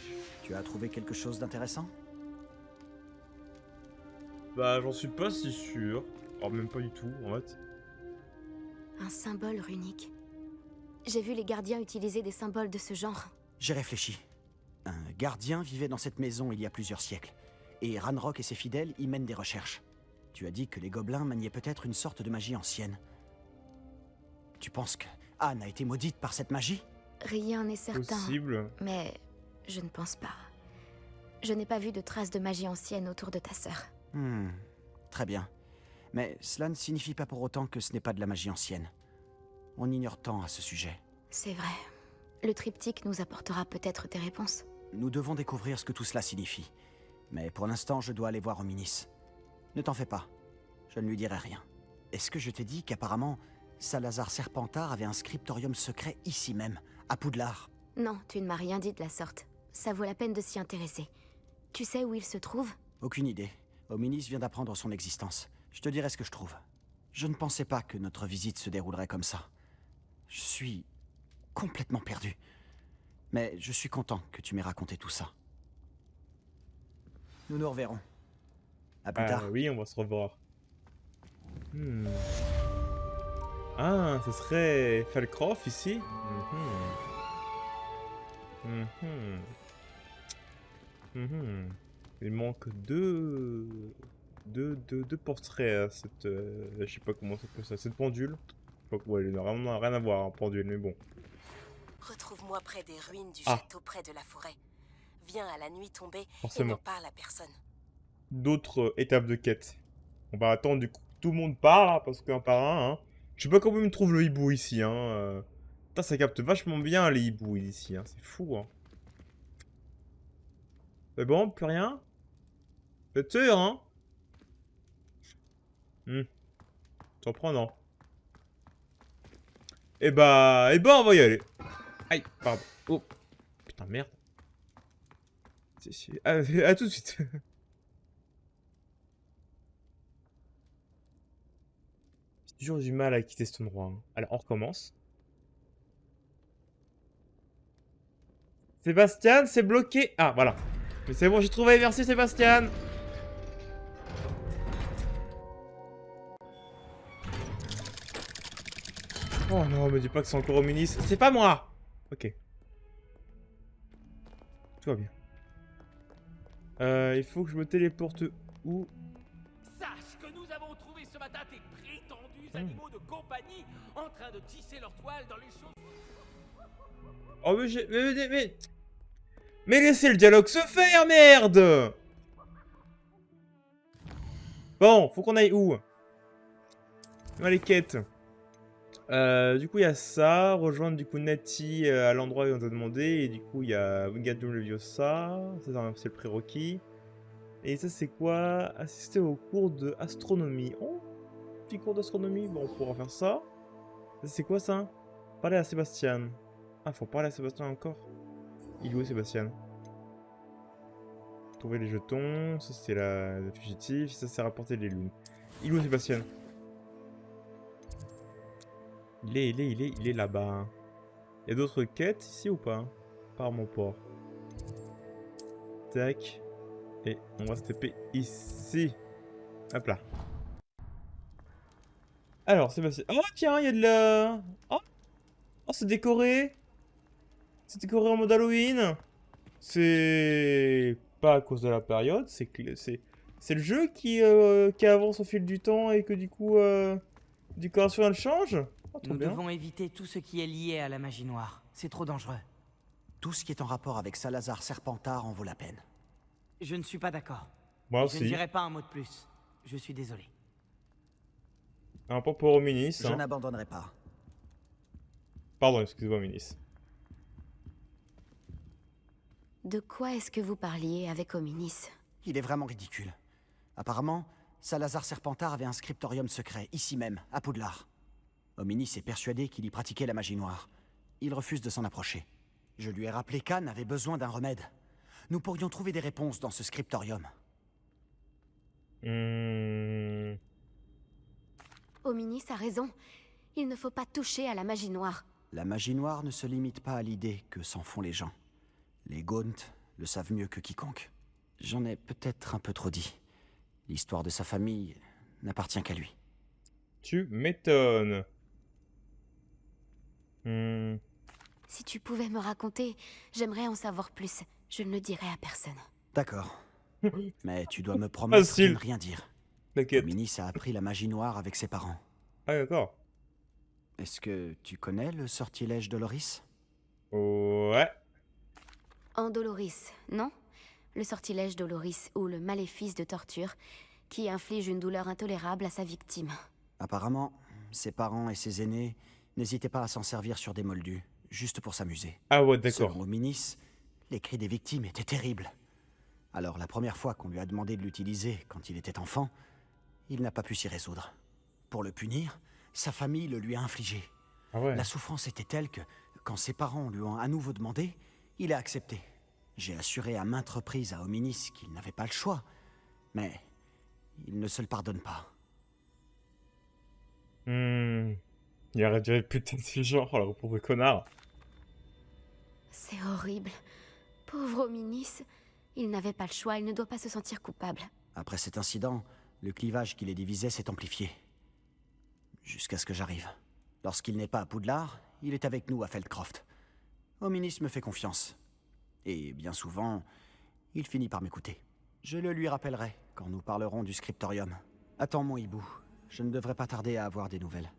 Tu as trouvé quelque chose d'intéressant? Bah, j'en suis pas si sûr. Alors, même pas du tout, en fait. Un symbole runique. J'ai vu les gardiens utiliser des symboles de ce genre. J'ai réfléchi. Un gardien vivait dans cette maison il y a plusieurs siècles. Et Ranrock et ses fidèles y mènent des recherches. Tu as dit que les gobelins maniaient peut-être une sorte de magie ancienne. Tu penses que Anne a été maudite par cette magie? Rien n'est certain. Possible. Mais je ne pense pas. Je n'ai pas vu de traces de magie ancienne autour de ta sœur. Très bien. Mais cela ne signifie pas pour autant que ce n'est pas de la magie ancienne. On ignore tant à ce sujet. C'est vrai. Le triptyque nous apportera peut-être des réponses. Nous devons découvrir ce que tout cela signifie. Mais pour l'instant, je dois aller voir Hominis. Ne t'en fais pas. Je ne lui dirai rien. Est-ce que je t'ai dit qu'apparemment, Salazar Serpentard avait un scriptorium secret ici même, à Poudlard? Non, tu ne m'as rien dit de la sorte. Ça vaut la peine de s'y intéresser. Tu sais où il se trouve? Aucune idée. Ominis vient d'apprendre son existence. Je te dirai ce que je trouve. Je ne pensais pas que notre visite se déroulerait comme ça. Je suis complètement perdu. Mais je suis content que tu m'aies raconté tout ça. Nous nous reverrons. À plus tard. Oui, on va se revoir. Ah, ce serait Falcroft ici. Il manque deux portraits à cette... je sais pas comment ça s'appelle ça. Cette pendule. Je sais pas quoi, elle n'a vraiment rien à voir, hein, pendule, mais bon. Retrouve-moi près des ruines du Ah. château près de la forêt. Viens à la nuit tombée et Forcément. n'en parle à personne. D'autres étapes de quête. On va attendre du coup que tout le monde parle, hein, parce qu'un par un, hein. Je sais pas comment il me trouve le hibou ici, hein. Putain, ça capte vachement bien les hiboux ici, hein. C'est fou, hein. C'est bon, plus rien? C'est sûr, hein? Surprenant. Eh bah, on va y aller. Aïe, pardon. Oh, putain, merde. À tout de suite. J'ai toujours du mal à quitter cet endroit, hein. Alors, on recommence. Sébastien, c'est bloqué. Ah, voilà. Mais c'est bon, j'ai trouvé. Merci, Sébastien. Oh non, me dis pas que c'est encore au Ominis. C'est pas moi. Ok. Tout va bien. Il faut que je me téléporte où? Sache que nous avons trouvé ce matin tes prétendus animaux de compagnie en train de tisser leur toile dans les choses. Oh mais laissez le dialogue se faire, merde! Bon, faut qu'on aille où? Les quêtes. Du coup, il y a ça. Rejoindre du coup Nati à l'endroit où on t'a demandé. Et du coup, il y a Wingardium Leviosa. Ça, c'est le prérequis. Et ça, c'est quoi? Assister au cours de astronomie. Oh, petit cours d'astronomie. Bon, on pourra faire ça. Ça, c'est quoi ça? Parler à Sébastien. Ah, faut parler à Sébastien encore. Il est où, Sébastien? Trouver les jetons. Ça, c'est la fugitive. Ça, c'est rapporter les loups. Il est où, Sébastien? Il est là-bas. Il y a d'autres quêtes ici ou pas? Par mon port. Tac. Et on va se taper ici. Hop là. Alors, Sébastien. Oh, tiens, il y a de la... Oh, c'est décoré. C'est décoré en mode Halloween. C'est pas à cause de la période. C'est le jeu qui avance au fil du temps et que du coup, décoration elle change. Oh, trop Nous bien. devons éviter tout ce qui est lié à la magie noire. C'est trop dangereux. Tout ce qui est en rapport avec Salazar Serpentard en vaut la peine. Je ne suis pas d'accord. Moi Je ne aussi. dirai pas un mot de plus. Je suis désolé. Un point pour Minis. Je n'abandonnerai pas. Pardon, excusez-moi, Minis. De quoi est-ce que vous parliez avec Ominis? Il est vraiment ridicule. Apparemment, Salazar Serpentard avait un scriptorium secret, ici même, à Poudlard. Ominis est persuadé qu'il y pratiquait la magie noire. Il refuse de s'en approcher. Je lui ai rappelé qu'Anne avait besoin d'un remède. Nous pourrions trouver des réponses dans ce scriptorium. Ominis a raison. Il ne faut pas toucher à la magie noire. La magie noire ne se limite pas à l'idée que s'en font les gens. Les Gaunt le savent mieux que quiconque. J'en ai peut-être un peu trop dit. L'histoire de sa famille n'appartient qu'à lui. Tu m'étonnes. Si tu pouvais me raconter, j'aimerais en savoir plus. Je ne le dirai à personne. D'accord. Mais tu dois me promettre de Facile. ne rien dire. T'inquiète. Ominis a appris la magie noire avec ses parents. Ah, d'accord. Est-ce que tu connais le sortilège Doloris? Ouais. Andoloris, non? Le sortilège Doloris, ou le maléfice de torture, qui inflige une douleur intolérable à sa victime. Apparemment, ses parents et ses aînés n'hésitaient pas à s'en servir sur des moldus, juste pour s'amuser. Ah ouais, d'accord. Selon Ominis, les cris des victimes étaient terribles. Alors la première fois qu'on lui a demandé de l'utiliser quand il était enfant, il n'a pas pu s'y résoudre. Pour le punir, sa famille le lui a infligé. Ah ouais. La souffrance était telle que, quand ses parents lui ont à nouveau demandé, il a accepté. J'ai assuré à maintes reprises à Hominis qu'il n'avait pas le choix, mais il ne se le pardonne pas. Il aurait dû être putain de ce genre, alors pauvre connard. C'est horrible. Pauvre Hominis. Il n'avait pas le choix, il ne doit pas se sentir coupable. Après cet incident, le clivage qui les divisait s'est amplifié. Jusqu'à ce que j'arrive. Lorsqu'il n'est pas à Poudlard, il est avec nous à Feldcroft. Hominis me fait confiance. Et bien souvent, il finit par m'écouter. Je le lui rappellerai quand nous parlerons du scriptorium. Attends mon hibou, je ne devrais pas tarder à avoir des nouvelles.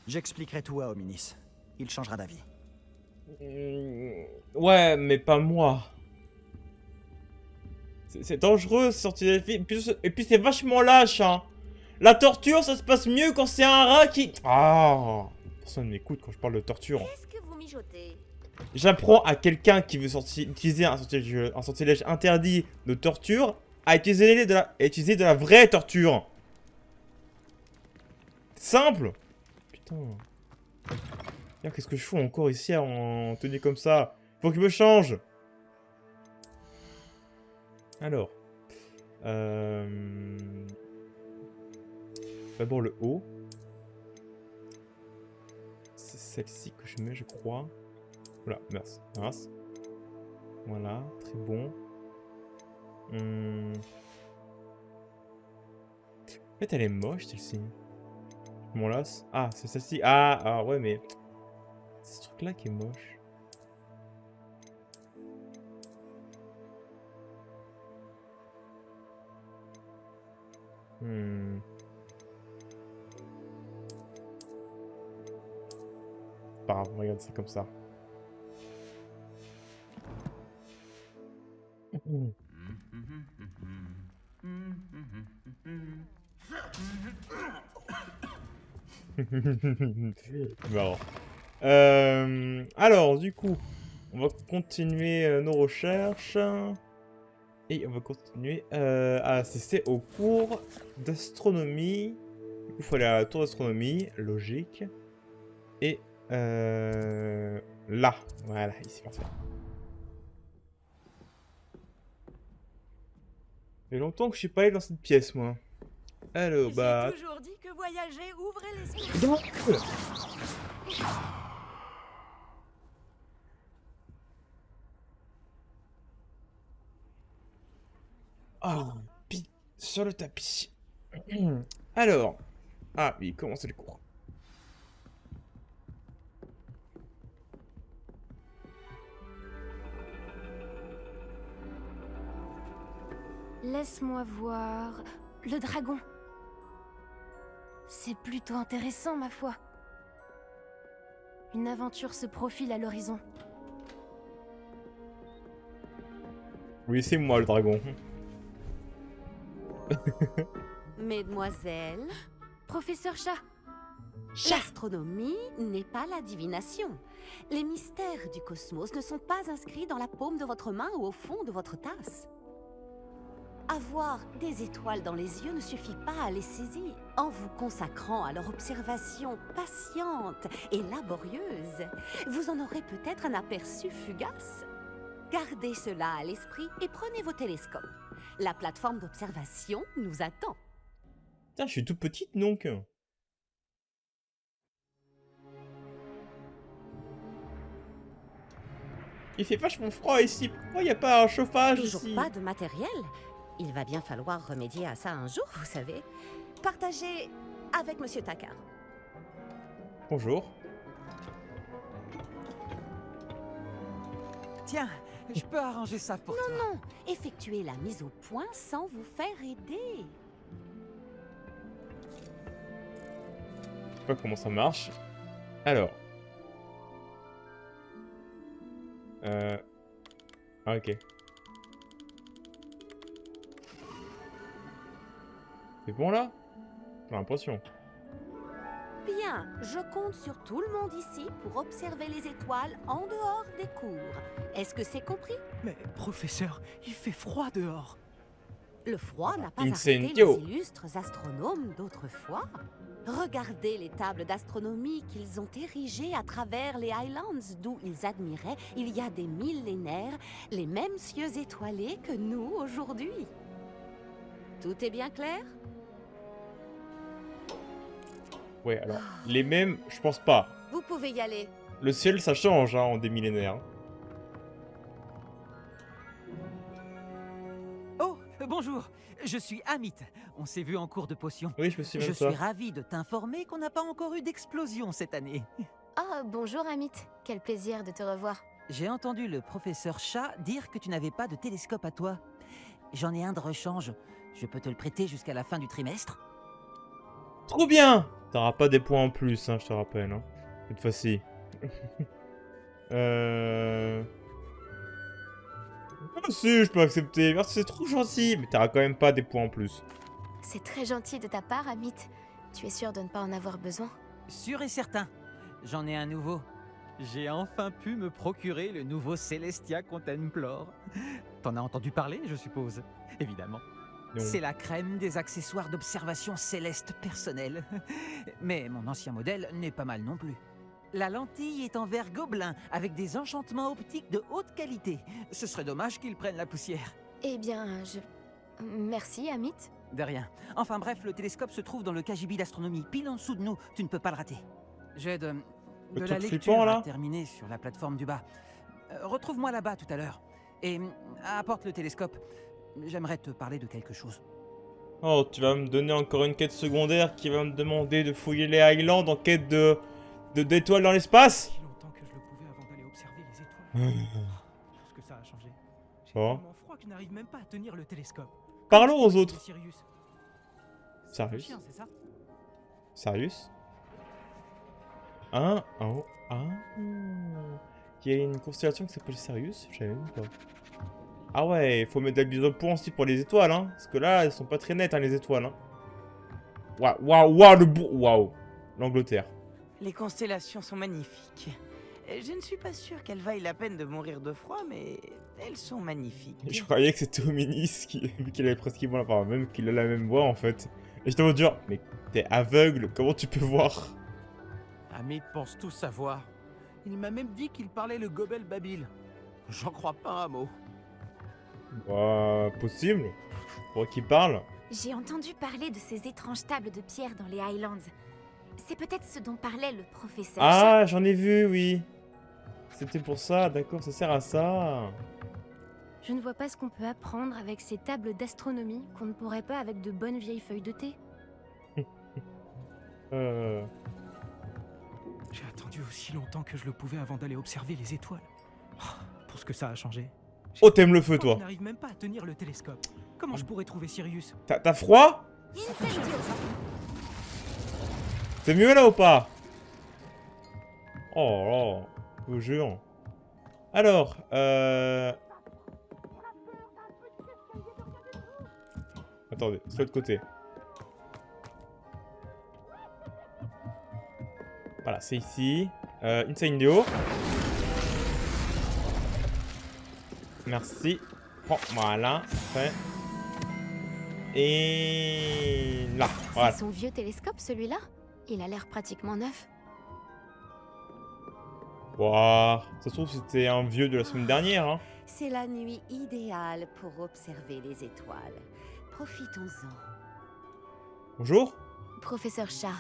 J'expliquerai tout à Hominis. Il changera d'avis. Ouais, mais pas moi. C'est dangereux, ce sortir des films. Et puis c'est vachement lâche, hein. La torture, ça se passe mieux quand c'est un rat qui... Ah, personne ne m'écoute quand je parle de torture. Qu'est-ce que vous mijotez? J'apprends à quelqu'un qui veut utiliser un sortilège interdit de torture à utiliser de la vraie torture. Simple. Putain. Qu'est-ce que je fous encore ici en tenue comme ça? Faut que je me change. Alors. D'abord le haut. C'est celle-ci que je mets, je crois. Voilà, merci. Mince. Voilà, très bon. En fait, elle est moche, celle-ci. Je m'en lasse. Ah, c'est celle-ci. Ah, ouais, mais... C'est ce truc-là qui est moche. Pas grave, regarde, c'est comme ça. Marrant. Alors, du coup, on va continuer nos recherches. Et on va continuer à assister au cours d'astronomie. Du coup, il faut aller à la tour d'astronomie, logique. Et là, voilà, ici, parfait. Ça fait longtemps que je suis pas allé dans cette pièce, moi. Alors, bah... J'ai toujours dit que voyager ouvrait l'esprit. Oh, sur le tapis. Alors. Ah, oui, commencez le cours. Laisse-moi voir... Le dragon. C'est plutôt intéressant, ma foi. Une aventure se profile à l'horizon. Oui, c'est moi le dragon. Mesdemoiselles, Professeur Chat. l'astronomie n'est pas la divination. Les mystères du cosmos ne sont pas inscrits dans la paume de votre main ou au fond de votre tasse. Avoir des étoiles dans les yeux ne suffit pas à les saisir. En vous consacrant à leur observation patiente et laborieuse, vous en aurez peut-être un aperçu fugace. Gardez cela à l'esprit et prenez vos télescopes. La plateforme d'observation nous attend. Putain, je suis toute petite, donc. Il fait vachement froid ici. Pourquoi il n'y a pas un chauffage Toujours ici? pas de matériel. Il va bien falloir remédier à ça un jour, vous savez. Partagez avec Monsieur Takar. Bonjour. Tiens, je peux arranger ça pour toi. Non, effectuez la mise au point sans vous faire aider. Je sais pas comment ça marche. Alors. Ah, ok. C'est bon là? J'ai l'impression. Bien, je compte sur tout le monde ici pour observer les étoiles en dehors des cours. Est-ce que c'est compris? Mais professeur, il fait froid dehors. Le froid n'a pas Incendio. arrêté les illustres astronomes d'autrefois. Regardez les tables d'astronomie qu'ils ont érigées à travers les Highlands, d'où ils admiraient, il y a des millénaires, les mêmes cieux étoilés que nous aujourd'hui. Tout est bien clair? Ouais, alors, les mêmes, je pense pas. Vous pouvez y aller. Le ciel, ça change, hein, en des millénaires. Oh, bonjour. Je suis Amit. On s'est vu en cours de potion. Oui, je me souviens Je de ça. suis ravi de t'informer qu'on n'a pas encore eu d'explosion cette année. Oh, bonjour Amit. Quel plaisir de te revoir. J'ai entendu le professeur Chat dire que tu n'avais pas de télescope à toi. J'en ai un de rechange. Je peux te le prêter jusqu'à la fin du trimestre. Trop bien! T'auras pas des points en plus, hein, je te rappelle. Hein. Cette fois-ci. Ah si, je peux accepter. Merci, c'est trop gentil. Mais t'auras quand même pas des points en plus. C'est très gentil de ta part, Amit. Tu es sûr de ne pas en avoir besoin? Sûr et certain. J'en ai un nouveau. J'ai enfin pu me procurer le nouveau Celestia Contemplor. T'en as entendu parler, je suppose? Évidemment. Non. C'est la crème des accessoires d'observation céleste personnelle. Mais mon ancien modèle n'est pas mal non plus. La lentille est en verre gobelin, avec des enchantements optiques de haute qualité. Ce serait dommage qu'ils prennent la poussière. Eh bien, Merci, Amit. De rien. Enfin bref, le télescope se trouve dans le KGB d'astronomie, pile en dessous de nous. Tu ne peux pas le rater. J'ai de la truc lecture flippant, là à terminer sur la plateforme du bas. Retrouve-moi là-bas tout à l'heure. Et apporte le télescope. J'aimerais te parler de quelque chose. Oh, tu vas me donner encore une quête secondaire qui va me demander de fouiller les Highlands en quête d'étoiles dans l'espace? Si longtemps que je le pouvais avant d'aller observer les étoiles. Tout ce que ça a changé. J'ai Bon. tellement froid que je n'arrive même pas à tenir le télescope. Parlons aux autres. Sirius. Sirius? Chien, c'est ça? Sirius? Un, en haut, un. Il y a une constellation qui s'appelle Sirius? Je savais même pas. Ah ouais, il faut mettre de la mise au point aussi pour les étoiles, hein. Parce que là, elles sont pas très nettes, hein, les étoiles, hein. Waouh, waouh, waouh, waouh. L'Angleterre. Les constellations sont magnifiques. Je ne suis pas sûr qu'elles vaillent la peine de mourir de froid, mais elles sont magnifiques. Je croyais que c'était Ominis vu qu'il avait presque même qu'il a la même voix en fait. Et j'étais en mode dire, mais t'es aveugle, comment tu peux voir? Amit pense tout savoir. Il m'a même dit qu'il parlait le gobel babil. J'en crois pas un mot. Possible. Pour qu'il parle. J'ai entendu parler de ces étranges tables de pierre dans les Highlands. C'est peut-être ce dont parlait le professeur. Ah, j'en ai vu, oui. C'était pour ça, d'accord, ça sert à ça. Je ne vois pas ce qu'on peut apprendre avec ces tables d'astronomie qu'on ne pourrait pas avec de bonnes vieilles feuilles de thé. J'ai attendu aussi longtemps que je le pouvais avant d'aller observer les étoiles. Pour ce que ça a changé. Oh, t'aimes le feu, toi. Je n'arrive même pas à tenir le télescope. Comment je pourrais trouver Sirius? T'as froid? C'est mieux là ou pas? Oh là, je vous jure. Alors, attendez, c'est de l'autre côté. Voilà, c'est ici. Incendio. Merci. Prends, voilà, fait. Et là, voilà. C'est son vieux télescope, celui-là? Il a l'air pratiquement neuf. Waouh, ça se trouve c'était un vieux de la semaine dernière, hein. C'est la nuit idéale pour observer les étoiles. Profitons-en. Bonjour. Professeur Chat,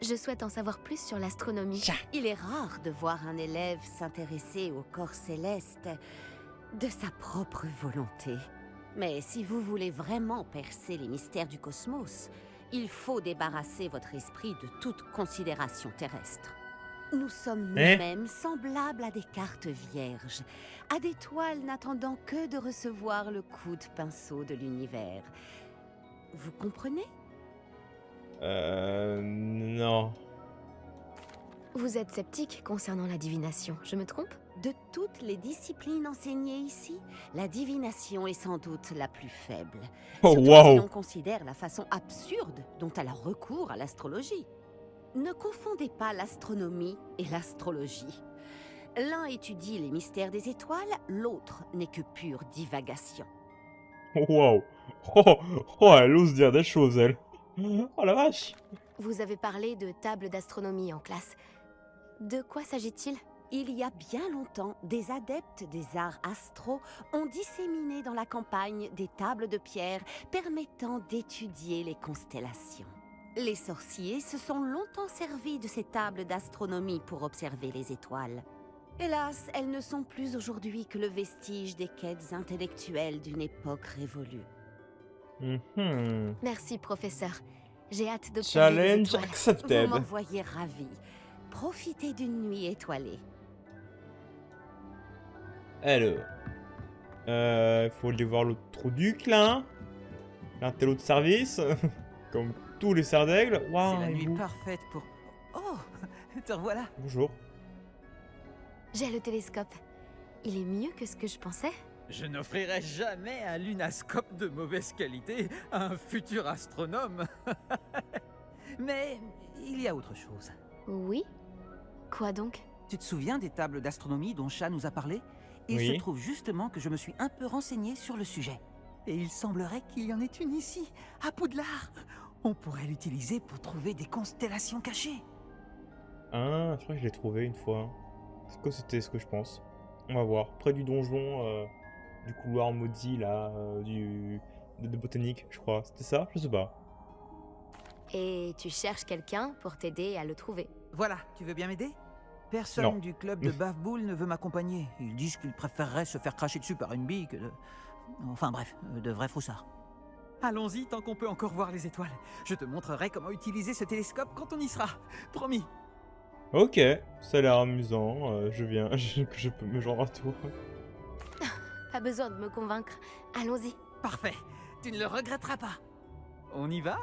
je souhaite en savoir plus sur l'astronomie. Il est rare de voir un élève s'intéresser au corps céleste de sa propre volonté. Mais si vous voulez vraiment percer les mystères du cosmos, il faut débarrasser votre esprit de toute considération terrestre. Nous sommes nous-mêmes semblables à des cartes vierges, à des toiles n'attendant que de recevoir le coup de pinceau de l'univers. Vous comprenez? Non. Vous êtes sceptique concernant la divination, je me trompe? De toutes les disciplines enseignées ici, la divination est sans doute la plus faible. Oh, Surtout wow. si l'on considère la façon absurde dont elle a recours à l'astrologie. Ne confondez pas l'astronomie et l'astrologie. L'un étudie les mystères des étoiles, l'autre n'est que pure divagation. Waouh. Oh, elle ose dire des choses, elle. Oh la vache. Vous avez parlé de table d'astronomie en classe. De quoi s'agit-il? Il y a bien longtemps, des adeptes des arts astro ont disséminé dans la campagne des tables de pierre permettant d'étudier les constellations. Les sorciers se sont longtemps servis de ces tables d'astronomie pour observer les étoiles. Hélas, elles ne sont plus aujourd'hui que le vestige des quêtes intellectuelles d'une époque révolue. Merci, professeur. J'ai hâte d'observer les Challenge étoiles. accepted. Vous m'en voyez ravi. Profitez d'une nuit étoilée. Alors. Faut aller voir l'autre truc là. L'intello de service. Comme tous les serres d'aigle. Waouh. C'est la nuit parfaite pour... Oh, te revoilà. Bonjour. J'ai le télescope. Il est mieux que ce que je pensais. Je n'offrirai jamais un lunascope de mauvaise qualité à un futur astronome. Mais il y a autre chose. Oui? Quoi donc? Tu te souviens des tables d'astronomie dont Chat nous a parlé? Il Oui. se trouve justement que je me suis un peu renseigné sur le sujet. Et il semblerait qu'il y en ait une ici, à Poudlard. On pourrait l'utiliser pour trouver des constellations cachées. Ah, je crois que je l'ai trouvé une fois. C'est quoi c'était ce que je pense? On va voir. Près du donjon, du couloir maudit là, de botanique, je crois. C'était ça? Je sais pas. Et tu cherches quelqu'un pour t'aider à le trouver. Voilà, tu veux bien m'aider? Personne Non. du club de Bafboul ne veut m'accompagner. Ils disent qu'ils préféreraient se faire cracher dessus par une bille que de... Enfin bref, de vrais froussards. Allons-y tant qu'on peut encore voir les étoiles. Je te montrerai comment utiliser ce télescope quand on y sera. Promis. Ok, ça a l'air amusant. Je viens, je peux me joindre à toi. Pas besoin de me convaincre. Allons-y. Parfait. Tu ne le regretteras pas. On y va?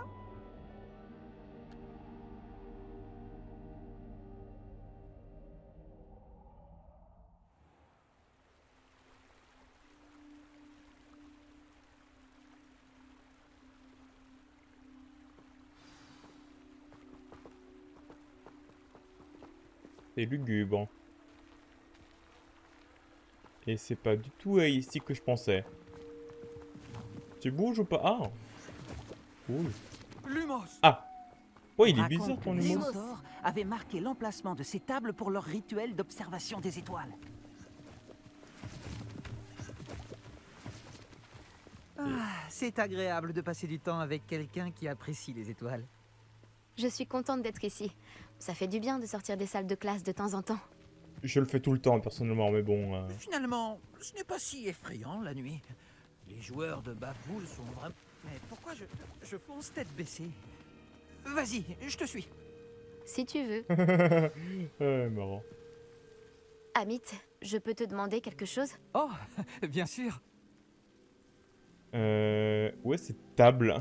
C'est lugubre. Et c'est pas du tout ici que je pensais. Tu bouges ou pas? Ah. Cool. Lumos. Ah. Ouais, il est Raconte bizarre ton que les humour. Centaures avaient marqué l'emplacement de ces tables pour leur rituel d'observation des étoiles. Ah, c'est agréable de passer du temps avec quelqu'un qui apprécie les étoiles. Je suis contente d'être ici. Ça fait du bien de sortir des salles de classe de temps en temps. Je le fais tout le temps personnellement, mais bon. Finalement, ce n'est pas si effrayant la nuit. Les joueurs de Bafboul sont vraiment... Mais pourquoi je fonce tête baissée? Vas-y, je te suis. Si tu veux. Ouais, marrant. Amit, je peux te demander quelque chose? Oh, bien sûr. Où est cette table?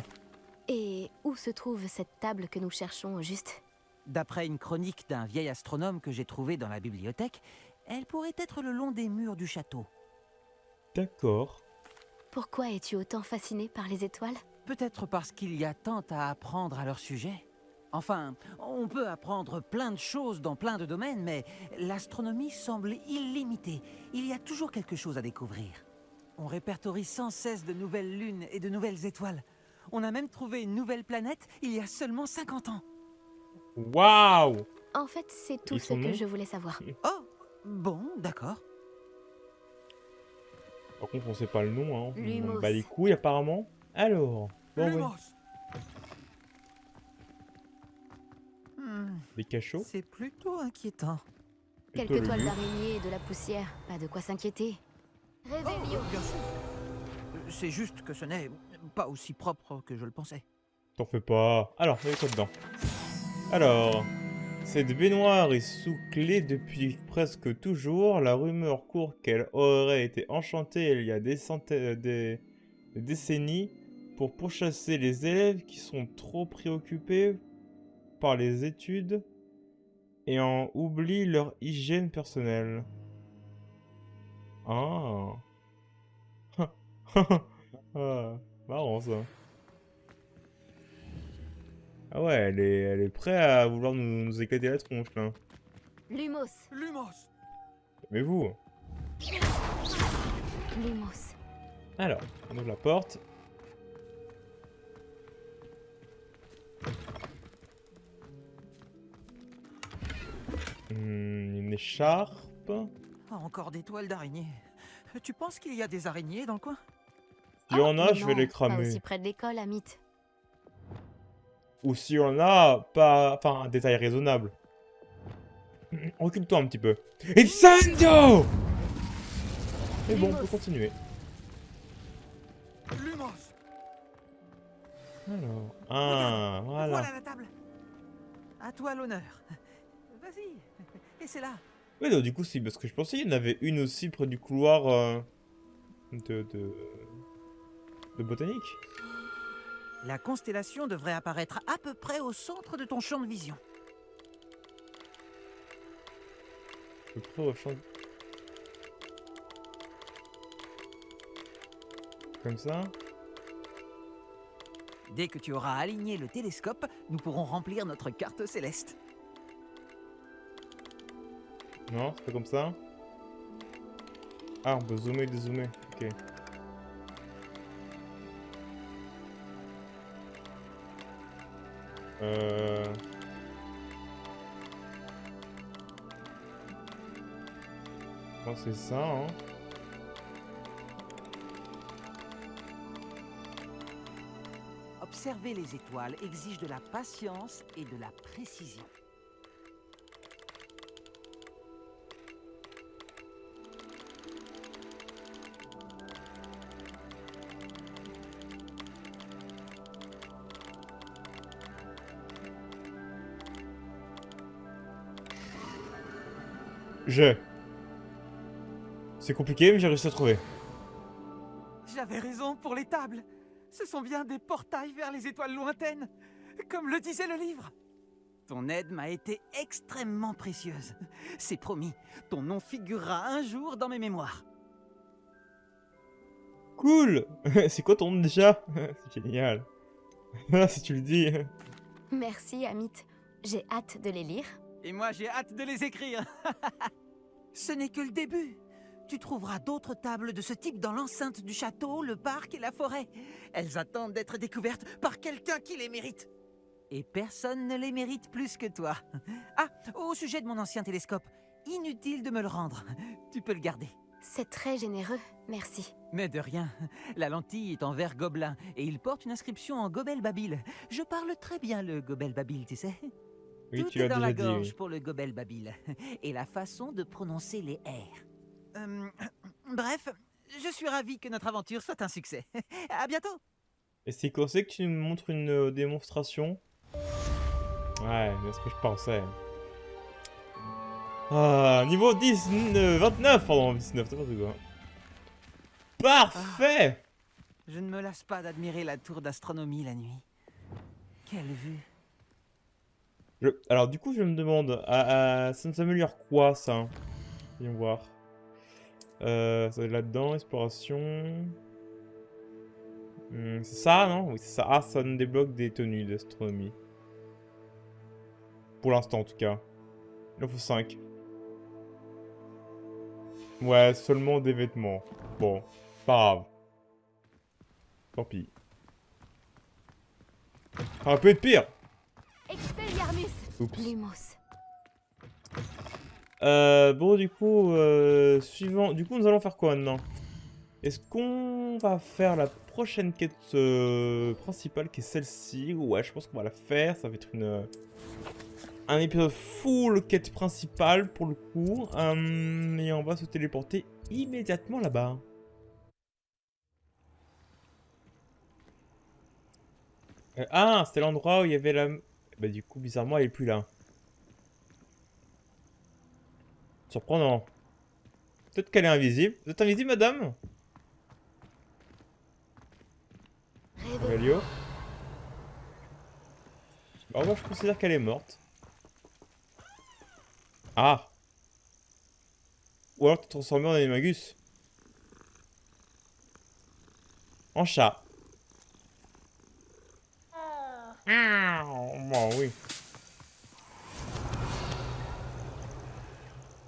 Et où se trouve cette table que nous cherchons au juste? D'après une chronique d'un vieil astronome que j'ai trouvé dans la bibliothèque, elle pourrait être le long des murs du château. D'accord. Pourquoi es-tu autant fasciné par les étoiles? Peut-être parce qu'il y a tant à apprendre à leur sujet. Enfin, on peut apprendre plein de choses dans plein de domaines, mais l'astronomie semble illimitée. Il y a toujours quelque chose à découvrir. On répertorie sans cesse de nouvelles lunes et de nouvelles étoiles. On a même trouvé une nouvelle planète il y a seulement 50 ans. Waouh! En fait, c'est tout Et ce son que nom je voulais savoir. Oh, bon, d'accord. Par contre, on sait pas le nom, hein. On Lumos. bat les couilles apparemment. Alors. Bon, ouais. Des cachots. C'est plutôt inquiétant. Plutôt Quelques le toiles but. d'araignée et de la poussière. Pas de quoi s'inquiéter. Réveillon. Bien sûr. C'est juste que ce n'est pas aussi propre que je le pensais. T'en fais pas. Alors, il y a quoi dedans? Alors. Cette baignoire est sous clé depuis presque toujours. La rumeur court qu'elle aurait été enchantée il y a des décennies pour pourchasser les élèves qui sont trop préoccupés par les études et en oublient leur hygiène personnelle. Ah. Ah, marrant ça. Ah ouais, elle est prête à vouloir nous éclater la tronche là. Lumos. Lumos. Mais vous, Lumos. Alors, on ouvre la porte. Une écharpe. Ah, encore des toiles d'araignée. Tu penses qu'il y a des araignées dans le coin? S'il y en a, Mais je vais non, les Pas cramer. aussi près de l'école, Amit. Ou si on a, pas... Enfin, un détail raisonnable. Recule-toi un petit peu. Incendio! Mais bon, on peut continuer. Lumos! Alors, voilà. Voilà la table. À toi l'honneur. Vas-y, et c'est là. Oui, donc du coup, c'est parce que je pensais qu'il y en avait une aussi près du couloir de botanique. La constellation devrait apparaître à peu près au centre de ton champ de vision. Je prends au champ. Comme ça. Dès que tu auras aligné le télescope, nous pourrons remplir notre carte céleste. Non, c'est pas comme ça. Ah, on peut zoomer et dézoomer. Ok. Je pense que c'est ça, hein. Observer les étoiles exige de la patience et de la précision. C'est compliqué, mais j'ai réussi à trouver. J'avais raison pour les tables. Ce sont bien des portails vers les étoiles lointaines, comme le disait le livre. Ton aide m'a été extrêmement précieuse. C'est promis, ton nom figurera un jour dans mes mémoires. Cool. C'est quoi ton nom déjà? C'est génial. Si tu le dis. Merci, Amit. J'ai hâte de les lire. Et moi, j'ai hâte de les écrire. Ce n'est que le début. Tu trouveras d'autres tables de ce type dans l'enceinte du château, le parc et la forêt. Elles attendent d'être découvertes par quelqu'un qui les mérite. Et personne ne les mérite plus que toi. Ah, au sujet de mon ancien télescope, inutile de me le rendre. Tu peux le garder. C'est très généreux, merci. Mais de rien. La lentille est en verre gobelin et il porte une inscription en gobel babil. Je parle très bien le gobel babil, tu sais. Oui, Tout tu est l'as dans la déjà dit, gorge oui. pour le gobel babil. Et la façon de prononcer les R. Bref, je suis ravi que notre aventure soit un succès. À bientôt. Et c'est quand c'est que tu me montres une démonstration? Ouais, c'est ce que je pensais. Ah, niveau 10, 29, pardon, 19, n'importe quoi. Parfait. Je ne me lasse pas d'admirer la tour d'astronomie la nuit. Quelle vue. Alors du coup, je me demande, ça nous améliore quoi, ça? Viens voir. Ça va être là-dedans, exploration... c'est ça, non? Oui, c'est ça. Ah, ça nous débloque des tenues d'astronomie. Pour l'instant, en tout cas. Il en faut 5. Ouais, seulement des vêtements. Bon, pas grave. Tant pis. Ça aurait pu être pire. Expelliarmus. Oups. Lumos. Bon, du coup, suivant... Du coup, nous allons faire quoi maintenant? Est-ce qu'on va faire la prochaine quête principale, qui est celle-ci? Ouais, je pense qu'on va la faire. Ça va être un épisode full quête principale, pour le coup. Et on va se téléporter immédiatement là-bas. Ah, c'était l'endroit où il y avait la... Bah du coup, bizarrement, elle est plus là. Surprenant. Peut-être qu'elle est invisible. Vous êtes invisible, madame? Valio. Bah, moi, je considère qu'elle est morte. Ah. Ou alors t'es transformé en animagus. En chat. Bon, oui.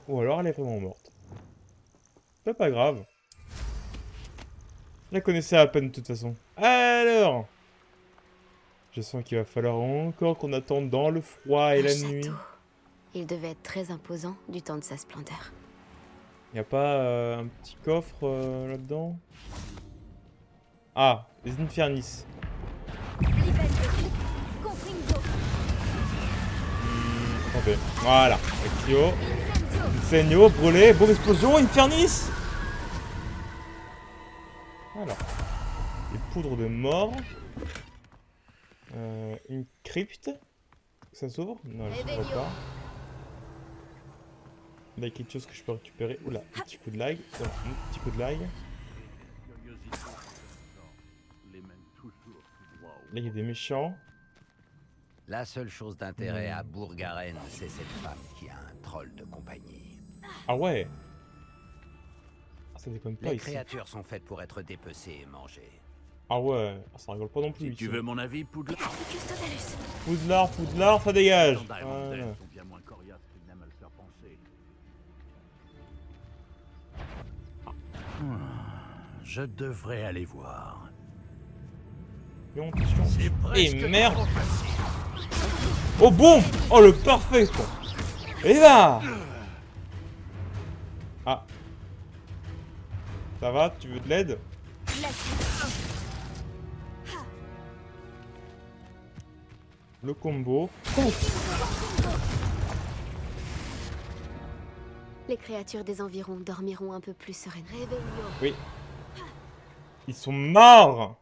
Ou alors elle est vraiment morte. C'est pas grave. Je la connaissais à peine de toute façon. Alors, je sens qu'il va falloir encore qu'on attende dans le froid et Un la château. nuit. Il devait être très imposant du temps de sa splendeur. Y a pas un petit coffre là-dedans? Ah, les Infernis. Attendez, voilà. Exio. Incendio, brûlé, bombe explosion, Infernis. Alors. Des poudres de mort. Une crypte. Ça s'ouvre? Non, elle s'ouvre pas. Il y a quelque chose que je peux récupérer. Oula, un petit coup de lag. Non, un petit coup de lag. Là, il y a des méchants. La seule chose d'intérêt à Bourgaren, c'est cette femme qui a un troll de compagnie. Ah ouais. Ah, ça déconne pas Les ici. créatures sont faites pour être dépecées et mangées. Ah ouais, ça rigole pas non plus. Si tu ici. veux mon avis, Poudlard. Poudlard, Poudlard, ça dégage. Voilà. sont bien moins coriaces qu'ils n'aiment à le faire penser. Je devrais aller voir. Non, attention. C'est presque Et merde. trop facile. Oh bon. Oh le parfait quoi. Et là. Ah. Ça va, tu veux de l'aide? Le combo. Oh. Les créatures des environs dormiront un peu plus sereinement. Oui. Ils sont morts.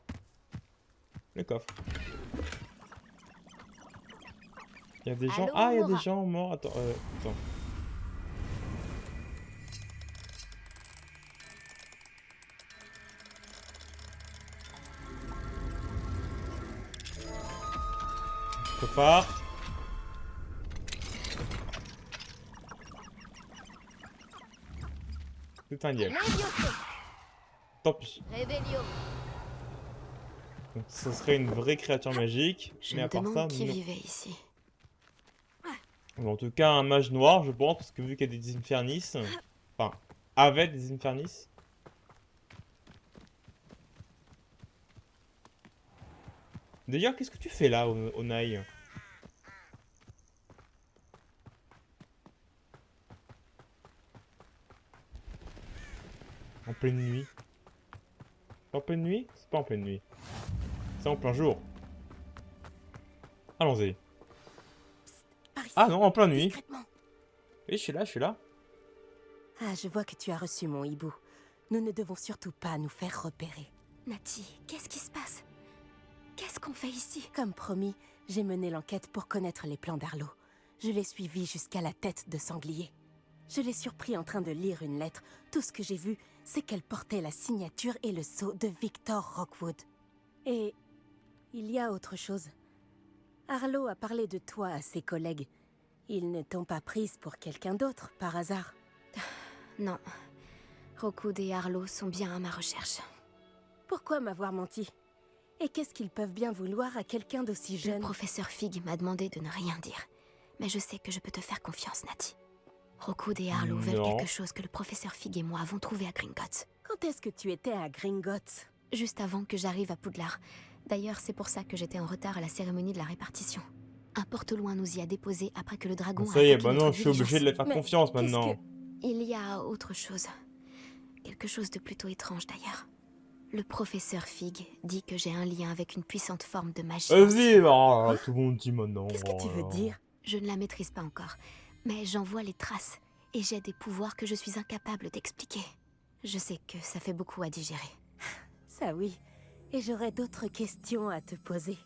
Le coffre. Il y a des gens... Allô, Ah, il y a des Mora. gens morts. Attends, attends. Je prépare. C'est un lièvre. Tant pis. Donc, ce serait une vraie créature magique. Je mais me à part ça, demande qui non. vivait ici. Bon, en tout cas, un mage noir, je pense, parce que vu qu'il y a des Infernis... Enfin, avec des Infernis... D'ailleurs, qu'est-ce que tu fais là, Onaï? En pleine nuit. C'est en pleine nuit? C'est pas en pleine nuit. C'est en plein jour. Allons-y. Ah non, en pleine nuit. Oui, je suis là, je suis là. Ah, je vois que tu as reçu mon hibou. Nous ne devons surtout pas nous faire repérer. Nati, qu'est-ce qui se passe? Qu'est-ce qu'on fait ici? Comme promis, j'ai mené l'enquête pour connaître les plans d'Arlo. Je l'ai suivi jusqu'à la tête de sanglier. Je l'ai surpris en train de lire une lettre. Tout ce que j'ai vu, c'est qu'elle portait la signature et le sceau de Victor Rockwood. Et il y a autre chose. Arlo a parlé de toi à ses collègues. Ils ne t'ont pas prise pour quelqu'un d'autre, par hasard? Non. Rockwood et Arlo sont bien à ma recherche. Pourquoi m'avoir menti? Et qu'est-ce qu'ils peuvent bien vouloir à quelqu'un d'aussi jeune? Le professeur Fig m'a demandé de ne rien dire. Mais je sais que je peux te faire confiance, Nati. Rockwood et Arlo veulent Non. quelque chose que le professeur Fig et moi avons trouvé à Gringotts. Quand est-ce que tu étais à Gringotts? Juste avant que j'arrive à Poudlard. D'ailleurs, c'est pour ça que j'étais en retard à la cérémonie de la répartition. Un porte-loin nous y a déposés après que le dragon Ça y est, a accompli bah non, notre je suis obligé de diligence. la faire confiance maintenant. Il y a autre chose. Quelque chose de plutôt étrange d'ailleurs. Le professeur Fig dit que j'ai un lien avec une puissante forme de magie. Vas-y, bah, tout le monde dit maintenant. Qu'est-ce que tu veux dire? Je ne la maîtrise pas encore, mais j'en vois les traces et j'ai des pouvoirs que je suis incapable d'expliquer. Je sais que ça fait beaucoup à digérer. Ça oui. Et j'aurais d'autres questions à te poser.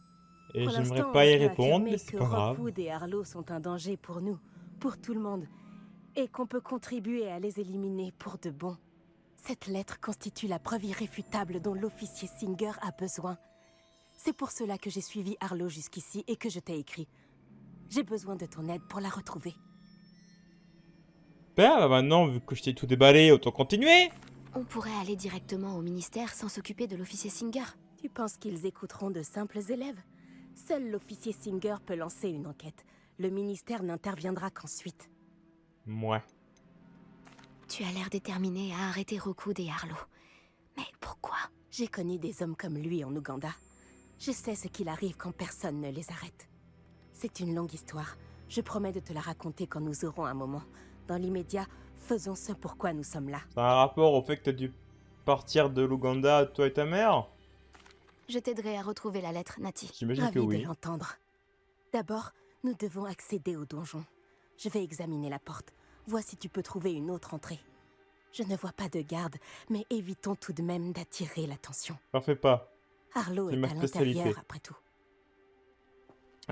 Et Pour j'aimerais l'instant, pas y on peut répondre, affirmer mais c'est que pas grave. Rockwood et Arlo sont un danger pour nous, pour tout le monde, et qu'on peut contribuer à les éliminer pour de bon. Cette lettre constitue la preuve irréfutable dont l'officier Singer a besoin. C'est pour cela que j'ai suivi Arlo jusqu'ici et que je t'ai écrit. J'ai besoin de ton aide pour la retrouver. Bah maintenant, vu que je t'ai tout déballé, autant continuer. On pourrait aller directement au ministère sans s'occuper de l'officier Singer. Tu penses qu'ils écouteront de simples élèves? Seul l'officier Singer peut lancer une enquête. Le ministère n'interviendra qu'ensuite. Ouais. Tu as l'air déterminé à arrêter Rockwood et Arlo. Mais pourquoi? J'ai connu des hommes comme lui en Ouganda. Je sais ce qu'il arrive quand personne ne les arrête. C'est une longue histoire. Je promets de te la raconter quand nous aurons un moment. Dans l'immédiat, faisons ce pourquoi nous sommes là. Ça a un rapport au fait que t'as dû partir de l'Ouganda, toi et ta mère? Je t'aiderai à retrouver la lettre, Nati. J'imagine que Ravi oui. de l'entendre. D'abord, nous devons accéder au donjon. Je vais examiner la porte. Vois si tu peux trouver une autre entrée. Je ne vois pas de garde, mais évitons tout de même d'attirer l'attention. T'en fais pas. Arlo C'est est ma à spécialité. l'intérieur, après tout.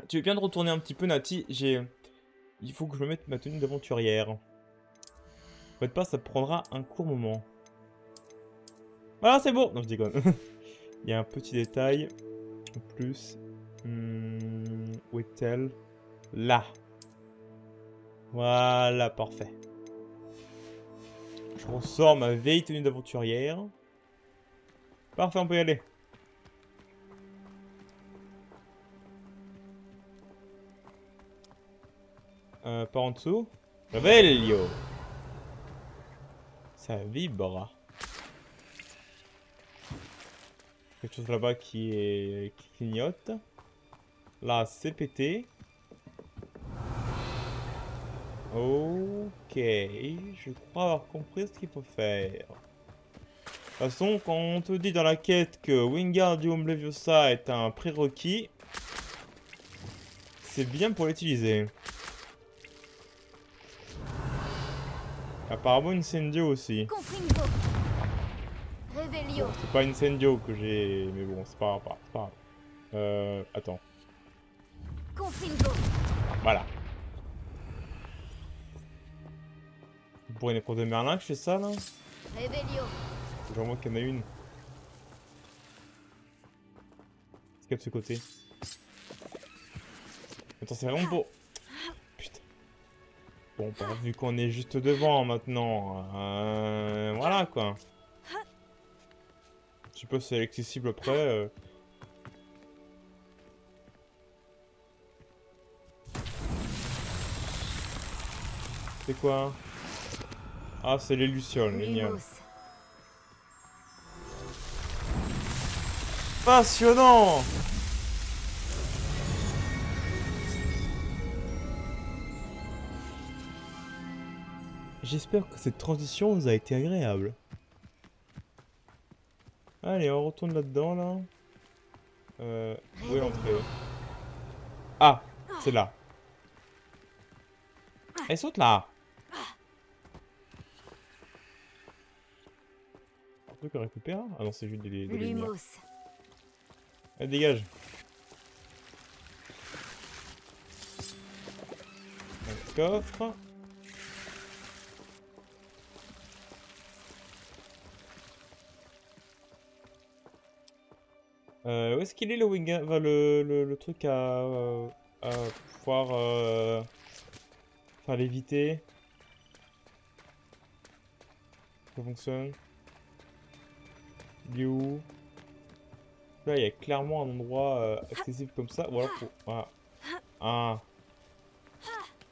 Tu veux bien de retourner un petit peu, Nati? Il faut que je me mette ma tenue d'aventurière. Faites pas, ça prendra un court moment. Voilà, c'est bon. Non, je déconne. Il y a un petit détail en plus. Où est-elle? Là. Voilà, parfait. Je ressors ma vieille tenue d'aventurière. Parfait, on peut y aller. Par en dessous. Revelio. Ça vibre. Quelque chose là-bas qui clignote. Là, c'est pété. Ok. Je crois avoir compris ce qu'il faut faire. De toute façon, quand on te dit dans la quête que Wingardium Leviosa est un prérequis, c'est bien pour l'utiliser. Apparemment Incendio aussi. Confringo. Revelio. Bon, c'est pas Incendio que j'ai... Mais bon, c'est pas grave. C'est pas grave. Attends. Confringo. Voilà. Pour une épreuve de Merlin que je fais ça, là? Revelio. J'en vois qu'il y en a une. Qu'est-ce qu'il y a de ce côté? Attends, c'est vraiment beau. Putain. Bon, bah, vu qu'on est juste devant maintenant, voilà quoi. Je sais pas si c'est accessible après. C'est quoi? Ah, c'est les lucioles, génial. Passionnant! J'espère que cette transition vous a été agréable. Allez, on retourne là-dedans, là. Où est l'entrée? Ah, c'est là. Elle saute là. Un truc à récupérer? Ah non, c'est juste des lumières. Allez, dégage. Un coffre. Où est-ce qu'il est le wing, enfin, le truc à pouvoir faire l'éviter? Ça fonctionne. Il est où? Là, il y a clairement un endroit accessible comme ça. Ou alors pour... Voilà. Ah.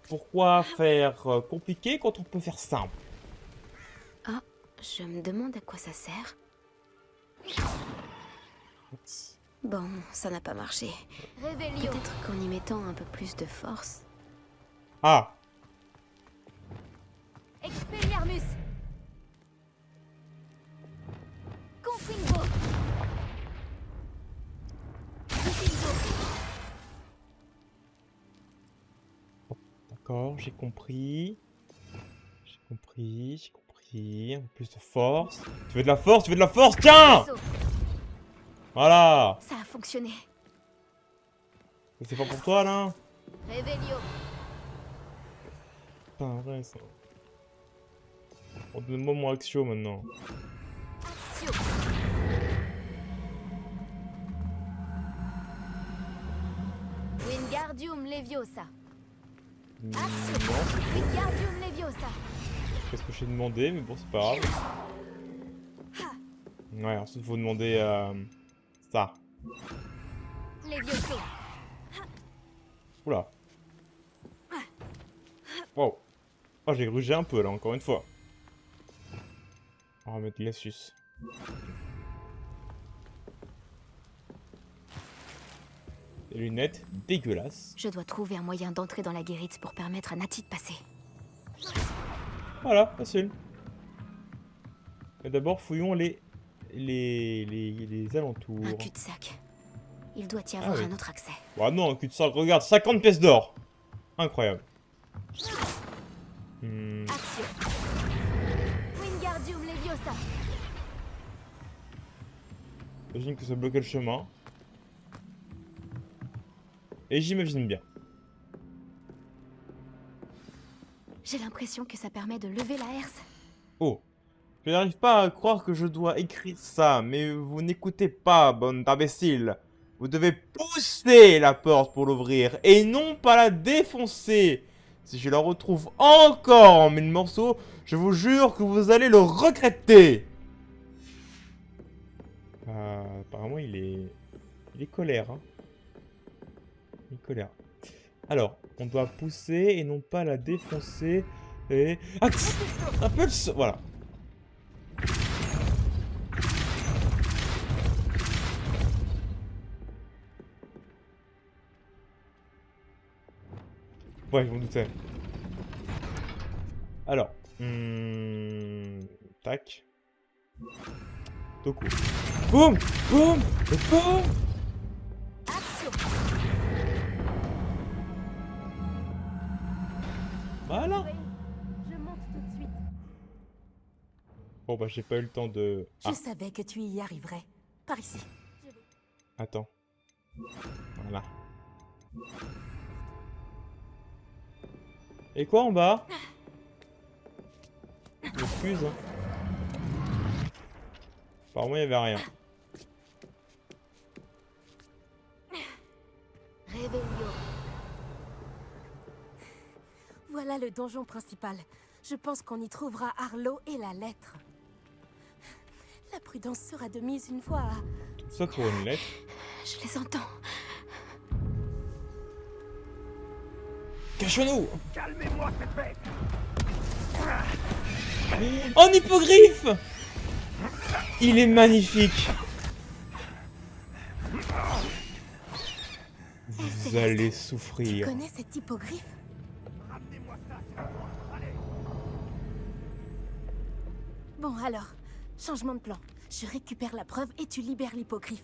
Pourquoi faire compliqué quand on peut faire simple? Ah, je me demande à quoi ça sert. Bon, ça n'a pas marché. Peut-être qu'en y mettant un peu plus de force. Ah! Expelliarmus. Confringo. D'accord, j'ai compris. J'ai compris. Un peu plus de force. Tu veux de la force? Tu veux de la force? Tiens! Voilà! Ça a fonctionné. C'est pas pour toi, là? Revelio. Pas vrai, ça. Donne-moi mon Axio, maintenant. Axio. Wingardium Leviosa. Axio. Wingardium Leviosa. Qu'est-ce que j'ai demandé? Mais bon, c'est pas grave. Ouais, ensuite, il faut demander ça. Levioso. Oula. Wow. Oh, j'ai grugé un peu, là, encore une fois. On va mettre Glacius. Des lunettes dégueulasses. Je dois trouver un moyen d'entrer dans la guérite pour permettre à Nati de passer. Voilà, facile. Mais d'abord, fouillons les alentours. Un cul-de-sac. Il doit y avoir oui. un autre accès. Ah non, un cul-de-sac, regarde, 50 pièces d'or. Incroyable. Action. Wingardium Leviosa. J'imagine que ça bloquait le chemin. Et j'imagine bien. J'ai l'impression que ça permet de lever la herse. Oh. Je n'arrive pas à croire que je dois écrire ça, mais vous n'écoutez pas, bande d'imbéciles. Vous devez pousser la porte pour l'ouvrir, et non pas la défoncer. Si je la retrouve encore en 1000 morceaux, je vous jure que vous allez le regretter. Apparemment, il est colère. Hein. Il est colère. Alors, on doit pousser et non pas la défoncer. Et... un peu de... Voilà. Ouais, je m'en doutais. Alors. Tac. Toku. Boum! Boum! Et boum! Voilà! Je monte tout de suite. Bon bah j'ai pas eu le temps de... Je savais que tu y arriverais. Par ici. Attends. Voilà. Et quoi en bas? Je m'excuse. Hein. Apparemment il y avait rien. Réveillon. Voilà le donjon principal. Je pense qu'on y trouvera Arlo et la lettre. La prudence sera de mise une fois. Tout ça pour une lettre. Je les entends. Cachons-nous! Calmez-moi cette bête! En hippogriffe! Il est magnifique! Vous allez Tu souffrir. connais cet hippogriffe? Bon alors, changement de plan. Je récupère la preuve et tu libères l'hippogriffe.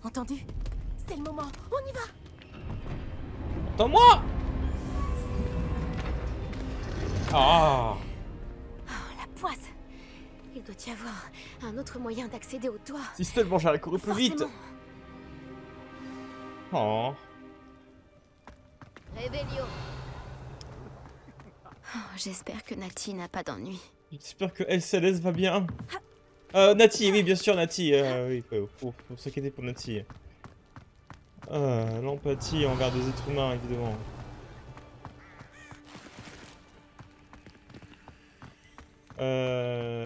Entendu? C'est le moment, on y va! Attends-moi! Ah! Oh, la poisse. Il doit y avoir un autre moyen d'accéder au toit. Si seulement j'aurais couru plus vite! Forcément. Oh. Réveillon. Oh, j'espère que Nati n'a pas d'ennui. J'espère que LCLS va bien. Nati, oui, bien sûr, Nati. Oui, faut s'inquiéter pour Nati. L'empathie envers des êtres humains, évidemment.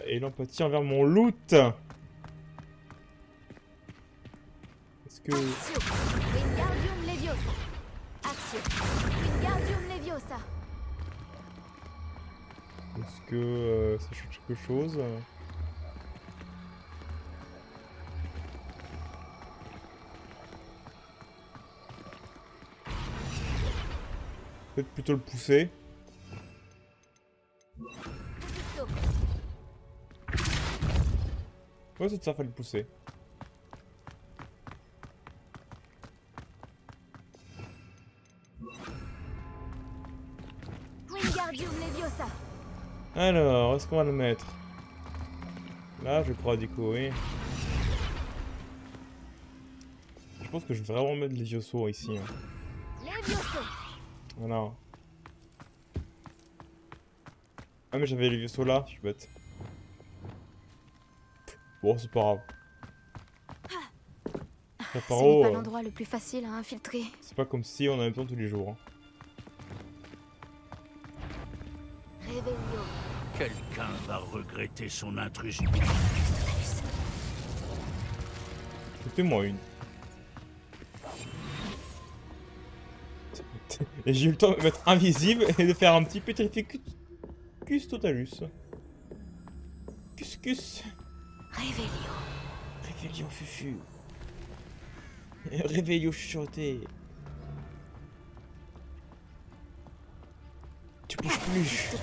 Et l'empathie envers mon loot. Est-ce que... Wingardium Leviosa. Action. Wingardium Leviosa. Est-ce que ça change quelque chose? Peut-être plutôt le pousser. Ouais, c'est ça, fallait le pousser. Wingardium Leviosa. Alors, est-ce qu'on va le mettre? Là, je crois, du coup, oui. Je pense que je vais vraiment mettre les Levioso ici. Hein. Levioso. Voilà. Ah, mais j'avais les Levioso là, je suis bête. Bon, c'est pas grave. Ce Paro, n'est pas l'endroit le plus facile à infiltrer. c'est pas comme si on avait besoin tous les jours. Hein. Réveillon. Quelqu'un va regretter son intrusion. Foutez-moi une. Et j'ai eu le temps de me mettre invisible et de faire un petit Petrificus Totalus. Cuscus. Réveillon. Réveillon fufu. Réveillon chuchoté. tu bouges plus.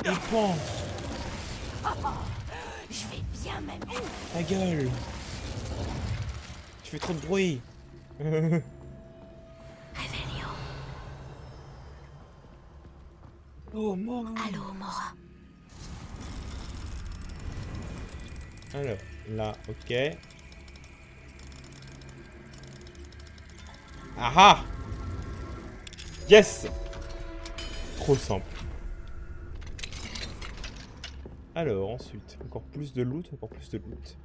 Il prend. Je vais bien m'amuser. Ta gueule. Tu fais trop de bruit. Réveillon. Oh, Mora. Allô, Mora. Alors, là, ok. Ah ah. Yes. Trop simple. Alors, ensuite, encore plus de loot, encore plus de loot.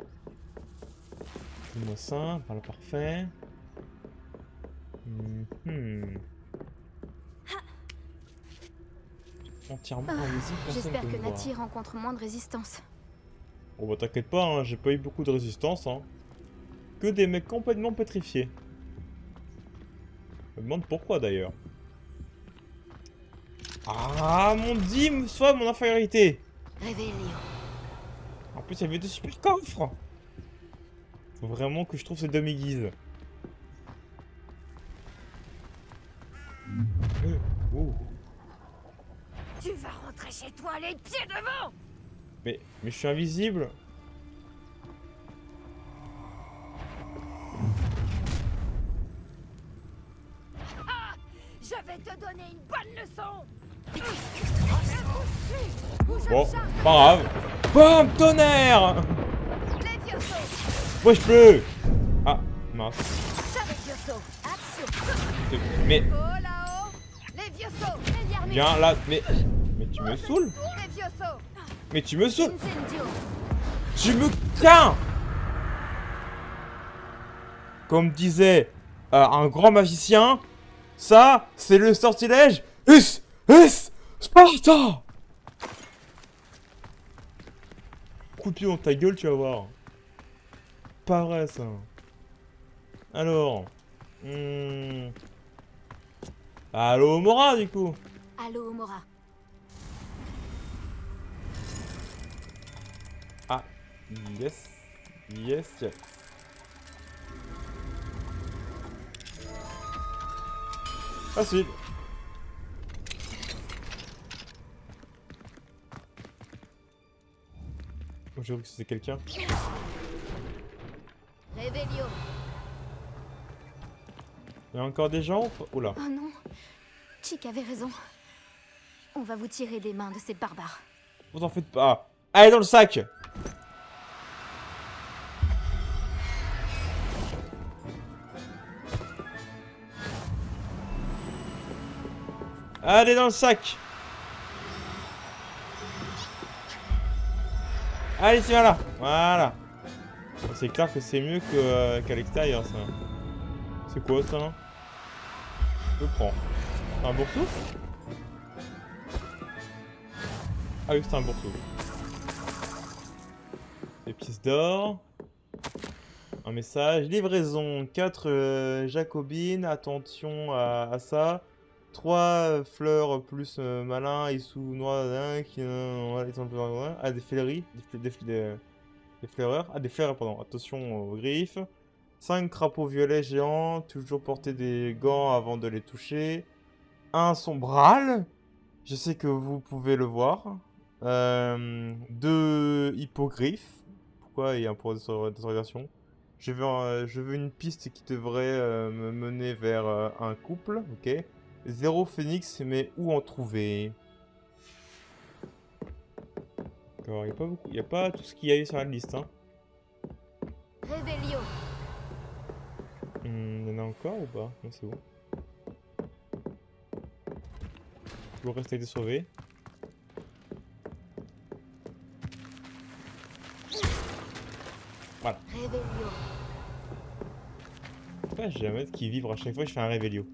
Moi ça, voilà, parfait. Entièrement invisible, personne J'espère peut que me voir. Nati rencontre moins de résistance. Bon bah t'inquiète pas, hein, j'ai pas eu beaucoup de résistance. Hein. Que des mecs complètement pétrifiés. Je me demande pourquoi d'ailleurs. Ah mon dieu, soit mon infériorité. Réveillon. En plus, il y avait deux super coffres. Faut vraiment que je trouve ces demi-guises. Oh. Tu vas rentrer chez toi les pieds devant. Mais je suis invisible. Ah, je vais te donner une bonne leçon. Bon, pas grave. Bam, tonnerre. Wesh bleu. Ah, mince. Mais... Viens là, mais tu me saoules. Mais tu me saoules. Tu me tiens. Comme disait un grand magicien, ça, c'est le sortilège Sparta. Coup de pied dans ta gueule, tu vas voir. Pas vrai, ça. Alors... Allô, Mora, du coup. Allô, Mora. Ah, yes. Yes, yes. Facile. Oh, j'ai vu que c'était quelqu'un. Réveillon. Il y a encore des gens ou pas? Oula. Oh non. Chick avait raison. On va vous tirer des mains de ces barbares. Vous en faites pas. Allez dans le sac. Allez dans le sac. Allez, tiens là. Voilà. C'est clair que c'est mieux qu'à l'extérieur, ça. C'est quoi, ça? Je prends. Un boursouf? Ah oui, c'est un boursouf. Des pièces d'or. Un message. Livraison. 4 jacobines. Attention à ça. 3 fleurs plus malin et sous noix qui ah, des fleuries, des fleureurs, ah des fleurs pardon, attention aux griffes. 5 crapauds violets géants, toujours porter des gants avant de les toucher. Un sombral, je sais que vous pouvez le voir. 2 hippogriffes, pourquoi il y a un point d'interrogation. Je veux une piste qui devrait me mener vers un couple, ok. 0 phénix, mais où en trouver? D'accord, il n'y a pas beaucoup, il n'y a pas tout ce qu'il y a eu sur la liste, hein. Réveillon. Il y en a encore ou pas? Non, c'est bon. Le reste a été sauvé. Voilà. Réveillon. Pourquoi j'ai un mec qui vibre à chaque fois que je fais un réveillon?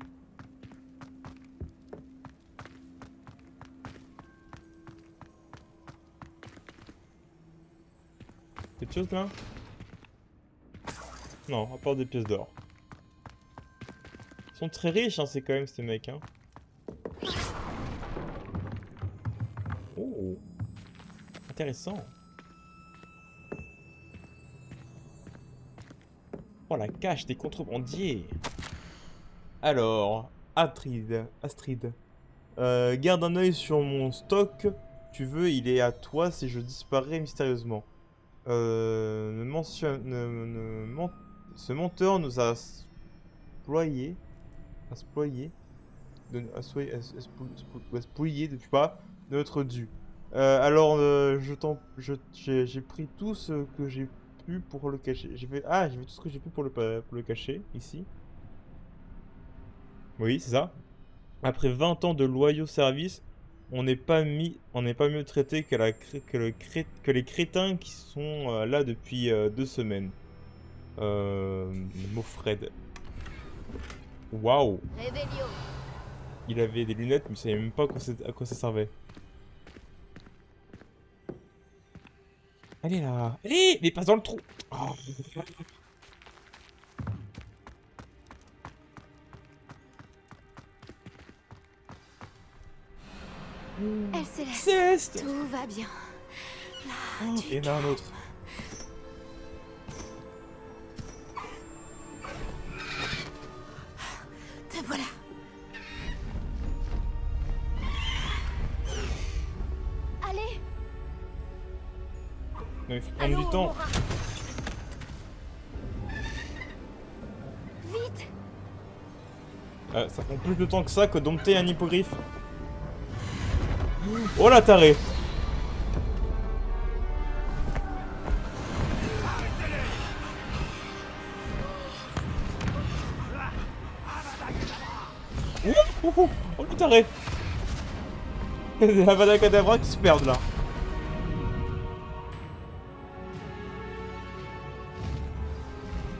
Quelque chose là? Non, à part des pièces d'or. Ils sont très riches, hein, c'est quand même ces mecs, hein. Oh, intéressant. Oh la cache des contrebandiers. Alors, Astrid. Garde un œil sur mon stock. Tu veux, il est à toi si je disparais mystérieusement. Ce menteur nous a spolié. Spolié, je sais pas, de notre dû. Alors, j'ai pris tout ce que j'ai pu pour le cacher. J'ai fait tout ce que j'ai pu pour le cacher, ici. Oui, c'est ça. Après 20 ans de loyaux services, on n'est pas mieux traité que les crétins qui sont là depuis 2 semaines. Mofred. Waouh. Il avait des lunettes, mais il savait même pas à quoi ça servait. Allez là. Allez, mais passe dans le trou. Oh. Elle Céleste. Céleste. Tout va bien. Là, Oh, et il y en a un autre. Te voilà. Allez. Non, il faut prendre du temps. Vite. Ça prend plus de temps que ça que dompter un hippogriffe. Oh la taré. Oh le taré. Il y a des Avada Kedavra qui se perdent là.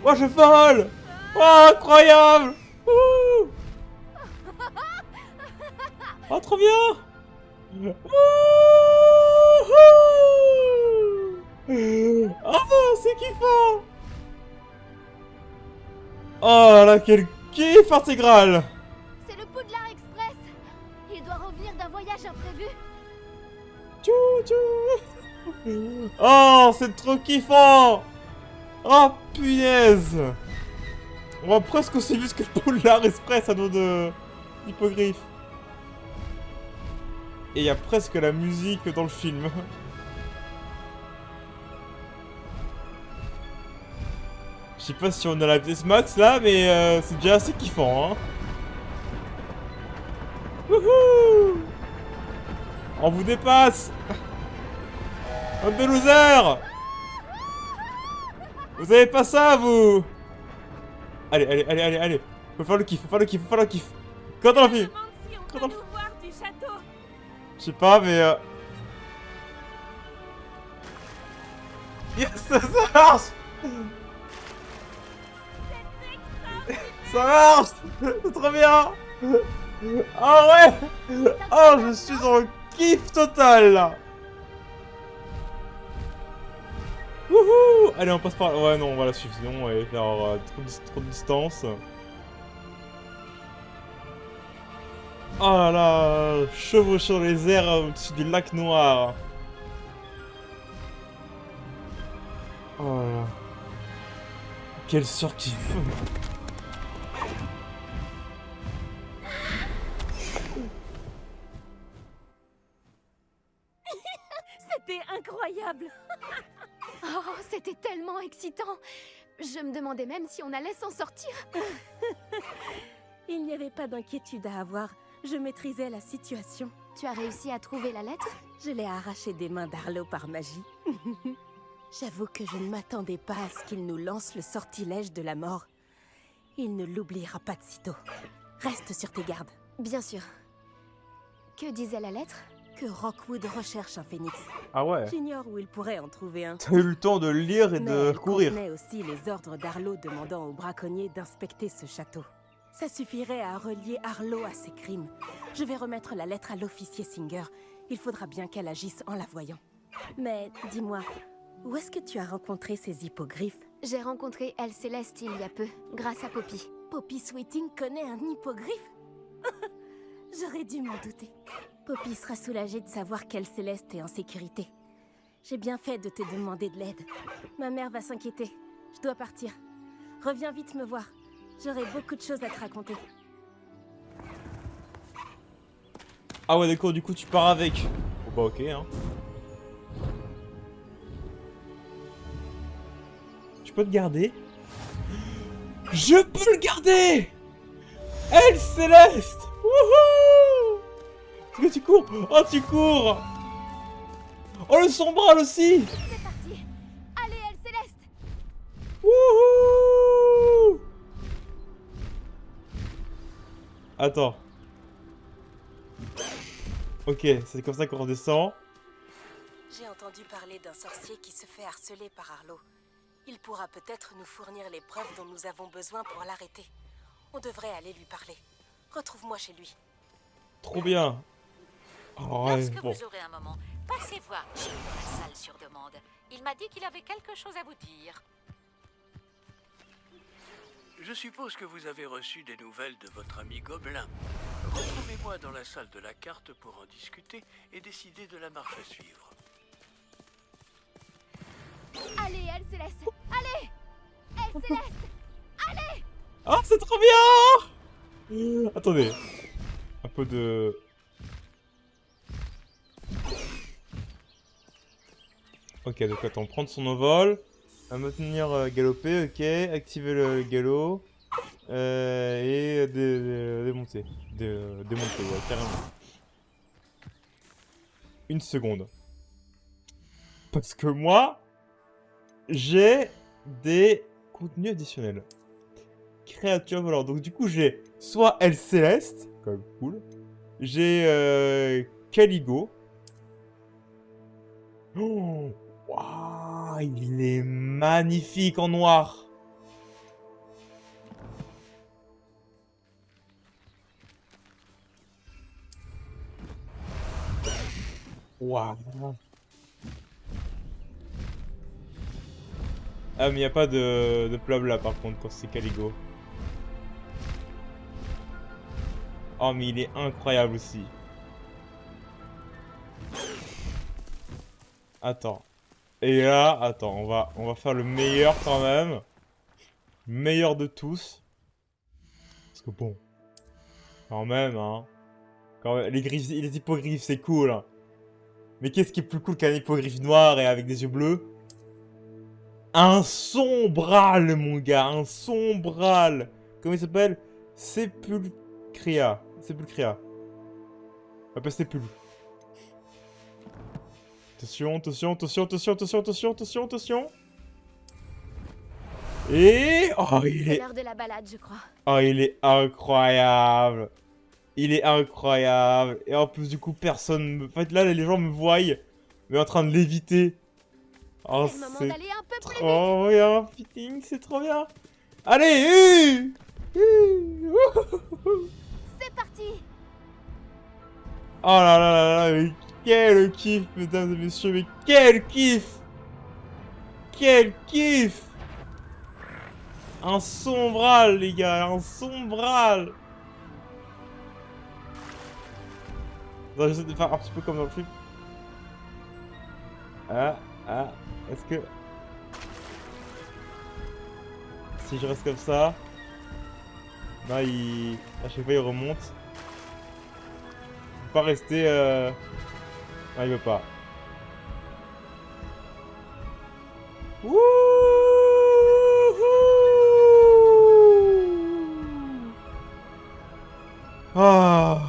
Oh je vole. Oh incroyable. Ouh. Oh trop bien. Oh, c'est kiffant! Oh là, quel kiff intégral! C'est le Poudlard Express. Il doit revenir d'un voyage imprévu. Tchou tchou! Oh, c'est trop kiffant! Oh, punaise! On va presque aussi vite que le Poudlard Express à dos de hippogriffe. Et il y a presque la musique dans le film. Je sais pas si on a la pièce max là, mais c'est déjà assez kiffant. Hein. Wouhou! On vous dépasse! Homme de loser! Vous avez pas ça, vous! Allez, allez, allez, allez, allez! Faut faire le kiff, faut faire le kiff, faut faire le kiff! Quand on filme! Quand on filme! Je sais pas, mais yes, ça marche! Ça marche! C'est trop bien! Oh ouais! Oh, je suis dans le kiff total là! Wouhou! Allez, on passe par là. Ouais, non, on va la suivre, sinon on va faire trop de distance. Oh là là, chevauche sur les airs au-dessus du lac noir. Oh là là. Quel surkiff. C'était incroyable. Oh, c'était tellement excitant. Je me demandais même si on allait s'en sortir. Il n'y avait pas d'inquiétude à avoir. Je maîtrisais la situation. Tu as réussi à trouver la lettre? Je l'ai arrachée des mains d'Arlo par magie. J'avoue que je ne m'attendais pas à ce qu'il nous lance le sortilège de la mort. Il ne l'oubliera pas de sitôt. Reste sur tes gardes. Bien sûr. Que disait la lettre? Que Rockwood recherche un phénix. Ah ouais. J'ignore où il pourrait en trouver un. T'as eu le temps de lire et de courir. Mais elle contenait aussi les ordres d'Arlo demandant aux braconniers d'inspecter ce château. Ça suffirait à relier Arlo à ses crimes. Je vais remettre la lettre à l'officier Singer. Il faudra bien qu'elle agisse en la voyant. Mais dis-moi, où est-ce que tu as rencontré ces hippogriffes? J'ai rencontré Elle Céleste il y a peu, grâce à Poppy. Poppy Sweeting connaît un hippogriffe? J'aurais dû m'en douter. Poppy sera soulagée de savoir qu'Elle Céleste est en sécurité. J'ai bien fait de te demander de l'aide. Ma mère va s'inquiéter. Je dois partir. Reviens vite me voir. J'aurai beaucoup de choses à te raconter. Ah ouais, d'accord, du coup, tu pars avec. Bon, bah, ok, hein. Tu peux te garder? Je peux le garder! Elle, Céleste! Wouhou! Est-ce que tu cours? Oh, tu cours! Oh, le sombral aussi! C'est parti. Allez, Elle Céleste. Wouhou! Attends. Ok, c'est comme ça qu'on redescend. J'ai entendu parler d'un sorcier qui se fait harceler par Arlo. Il pourra peut-être nous fournir les preuves dont nous avons besoin pour l'arrêter. On devrait aller lui parler. Retrouve-moi chez lui. Trop bien. Oh, ouais, Lorsque bon. vous aurez un moment, passez voir Jim dans la salle sur demande. Il m'a dit qu'il avait quelque chose à vous dire. Je suppose que vous avez reçu des nouvelles de votre ami Gobelin. Retrouvez-moi dans la salle de la carte pour en discuter et décider de la marche à suivre. Allez, Elle Céleste. Allez. Elle Céleste. Allez. Ah, c'est trop bien! Attendez. Un peu de... Ok, donc attends, prendre son envol. Maintenir galoper, ok. Activer le galop. Et démonter. Démonter, ouais, carrément. Une seconde. Parce que moi, j'ai des contenus additionnels. Créature volante. Donc du coup, j'ai soit Elle Céleste, quand même cool. J'ai Caligo. Oh, waouh, il est magnifique en noir. Waouh. Ah, mais il n'y a pas de blabla par contre quand c'est Caligo. Oh, mais il est incroyable aussi. Attends. Et là, attends, on va faire le meilleur quand même. Meilleur de tous. Parce que bon. Quand même, hein. Quand même, les griffes, les hippogriffes, c'est cool. Hein. Mais qu'est-ce qui est plus cool qu'un hippogriffe noir et avec des yeux bleus? Un sombral, mon gars, un sombral. Comment il s'appelle? Sepulcria. Sepulcria. On appelle Sepul. Attention, attention, attention, attention, attention, attention, attention, attention. Et... Oh, il C'est est... l'heure de la balade, je crois. Oh, il est incroyable. Il est incroyable. Et en plus, du coup, personne... En fait, là, les gens me voient, mais en train de léviter. Oh, C'est le moment c'est d'aller un peu plus trop bien, fitting, c'est trop bien. Allez, C'est parti. Oh là là là là, mais quel kiff, mesdames et messieurs, mais quel kiff. Quel kiff. Un sombral, les gars, un sombral. Attends, j'essaie de faire un petit peu comme dans le film. Est-ce que... Si je reste comme ça... Non, il... À chaque fois, il remonte. Il peut pas rester... Non, il veut pas. Wouhou! Ah!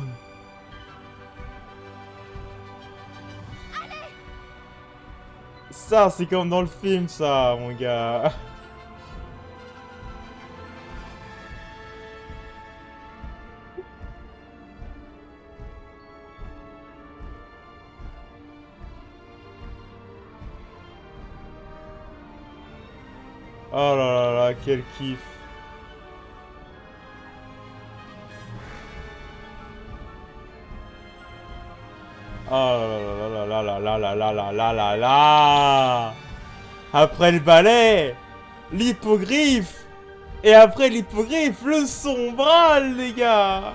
Ça, c'est comme dans le film, ça, mon gars. Oh là là là, quel kiff. Oh là là là là là là là là là là là. Après le balai, l'hippogriffe. Et après l'hippogriffe, le sombral, les gars.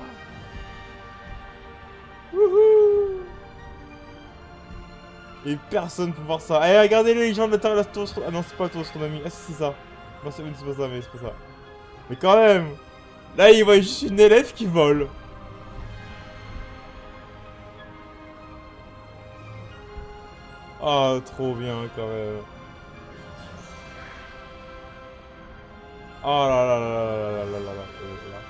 Wouhou. Et personne peut voir ça. Allez, regardez les gens de la tour. Ah non, c'est pas la tour astronomie. Ah, c'est ça. Non, c'est pas ça, mais c'est pas ça. Mais quand même, là, il voit juste une élève qui vole. Oh, trop bien quand même. Oh là là là là là là là là là.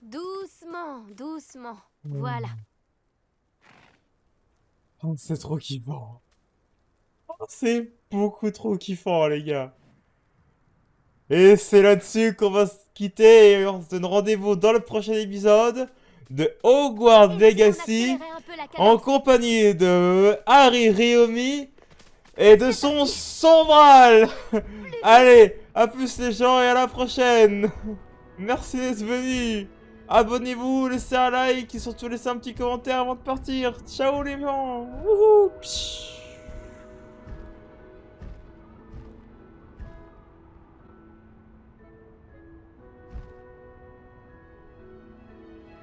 Doucement, doucement. Voilà. Oh, c'est trop kiffant. Oh, c'est beaucoup trop kiffant, les gars. Et c'est là-dessus qu'on va se quitter et on se donne rendez-vous dans le prochain épisode de Hogwarts Legacy en compagnie de Harry Riomi et de son Sombral. Allez, à plus les gens et à la prochaine. Merci d'être venus. Abonnez-vous, laissez un like et surtout laissez un petit commentaire avant de partir. Ciao les gens. Wouhou.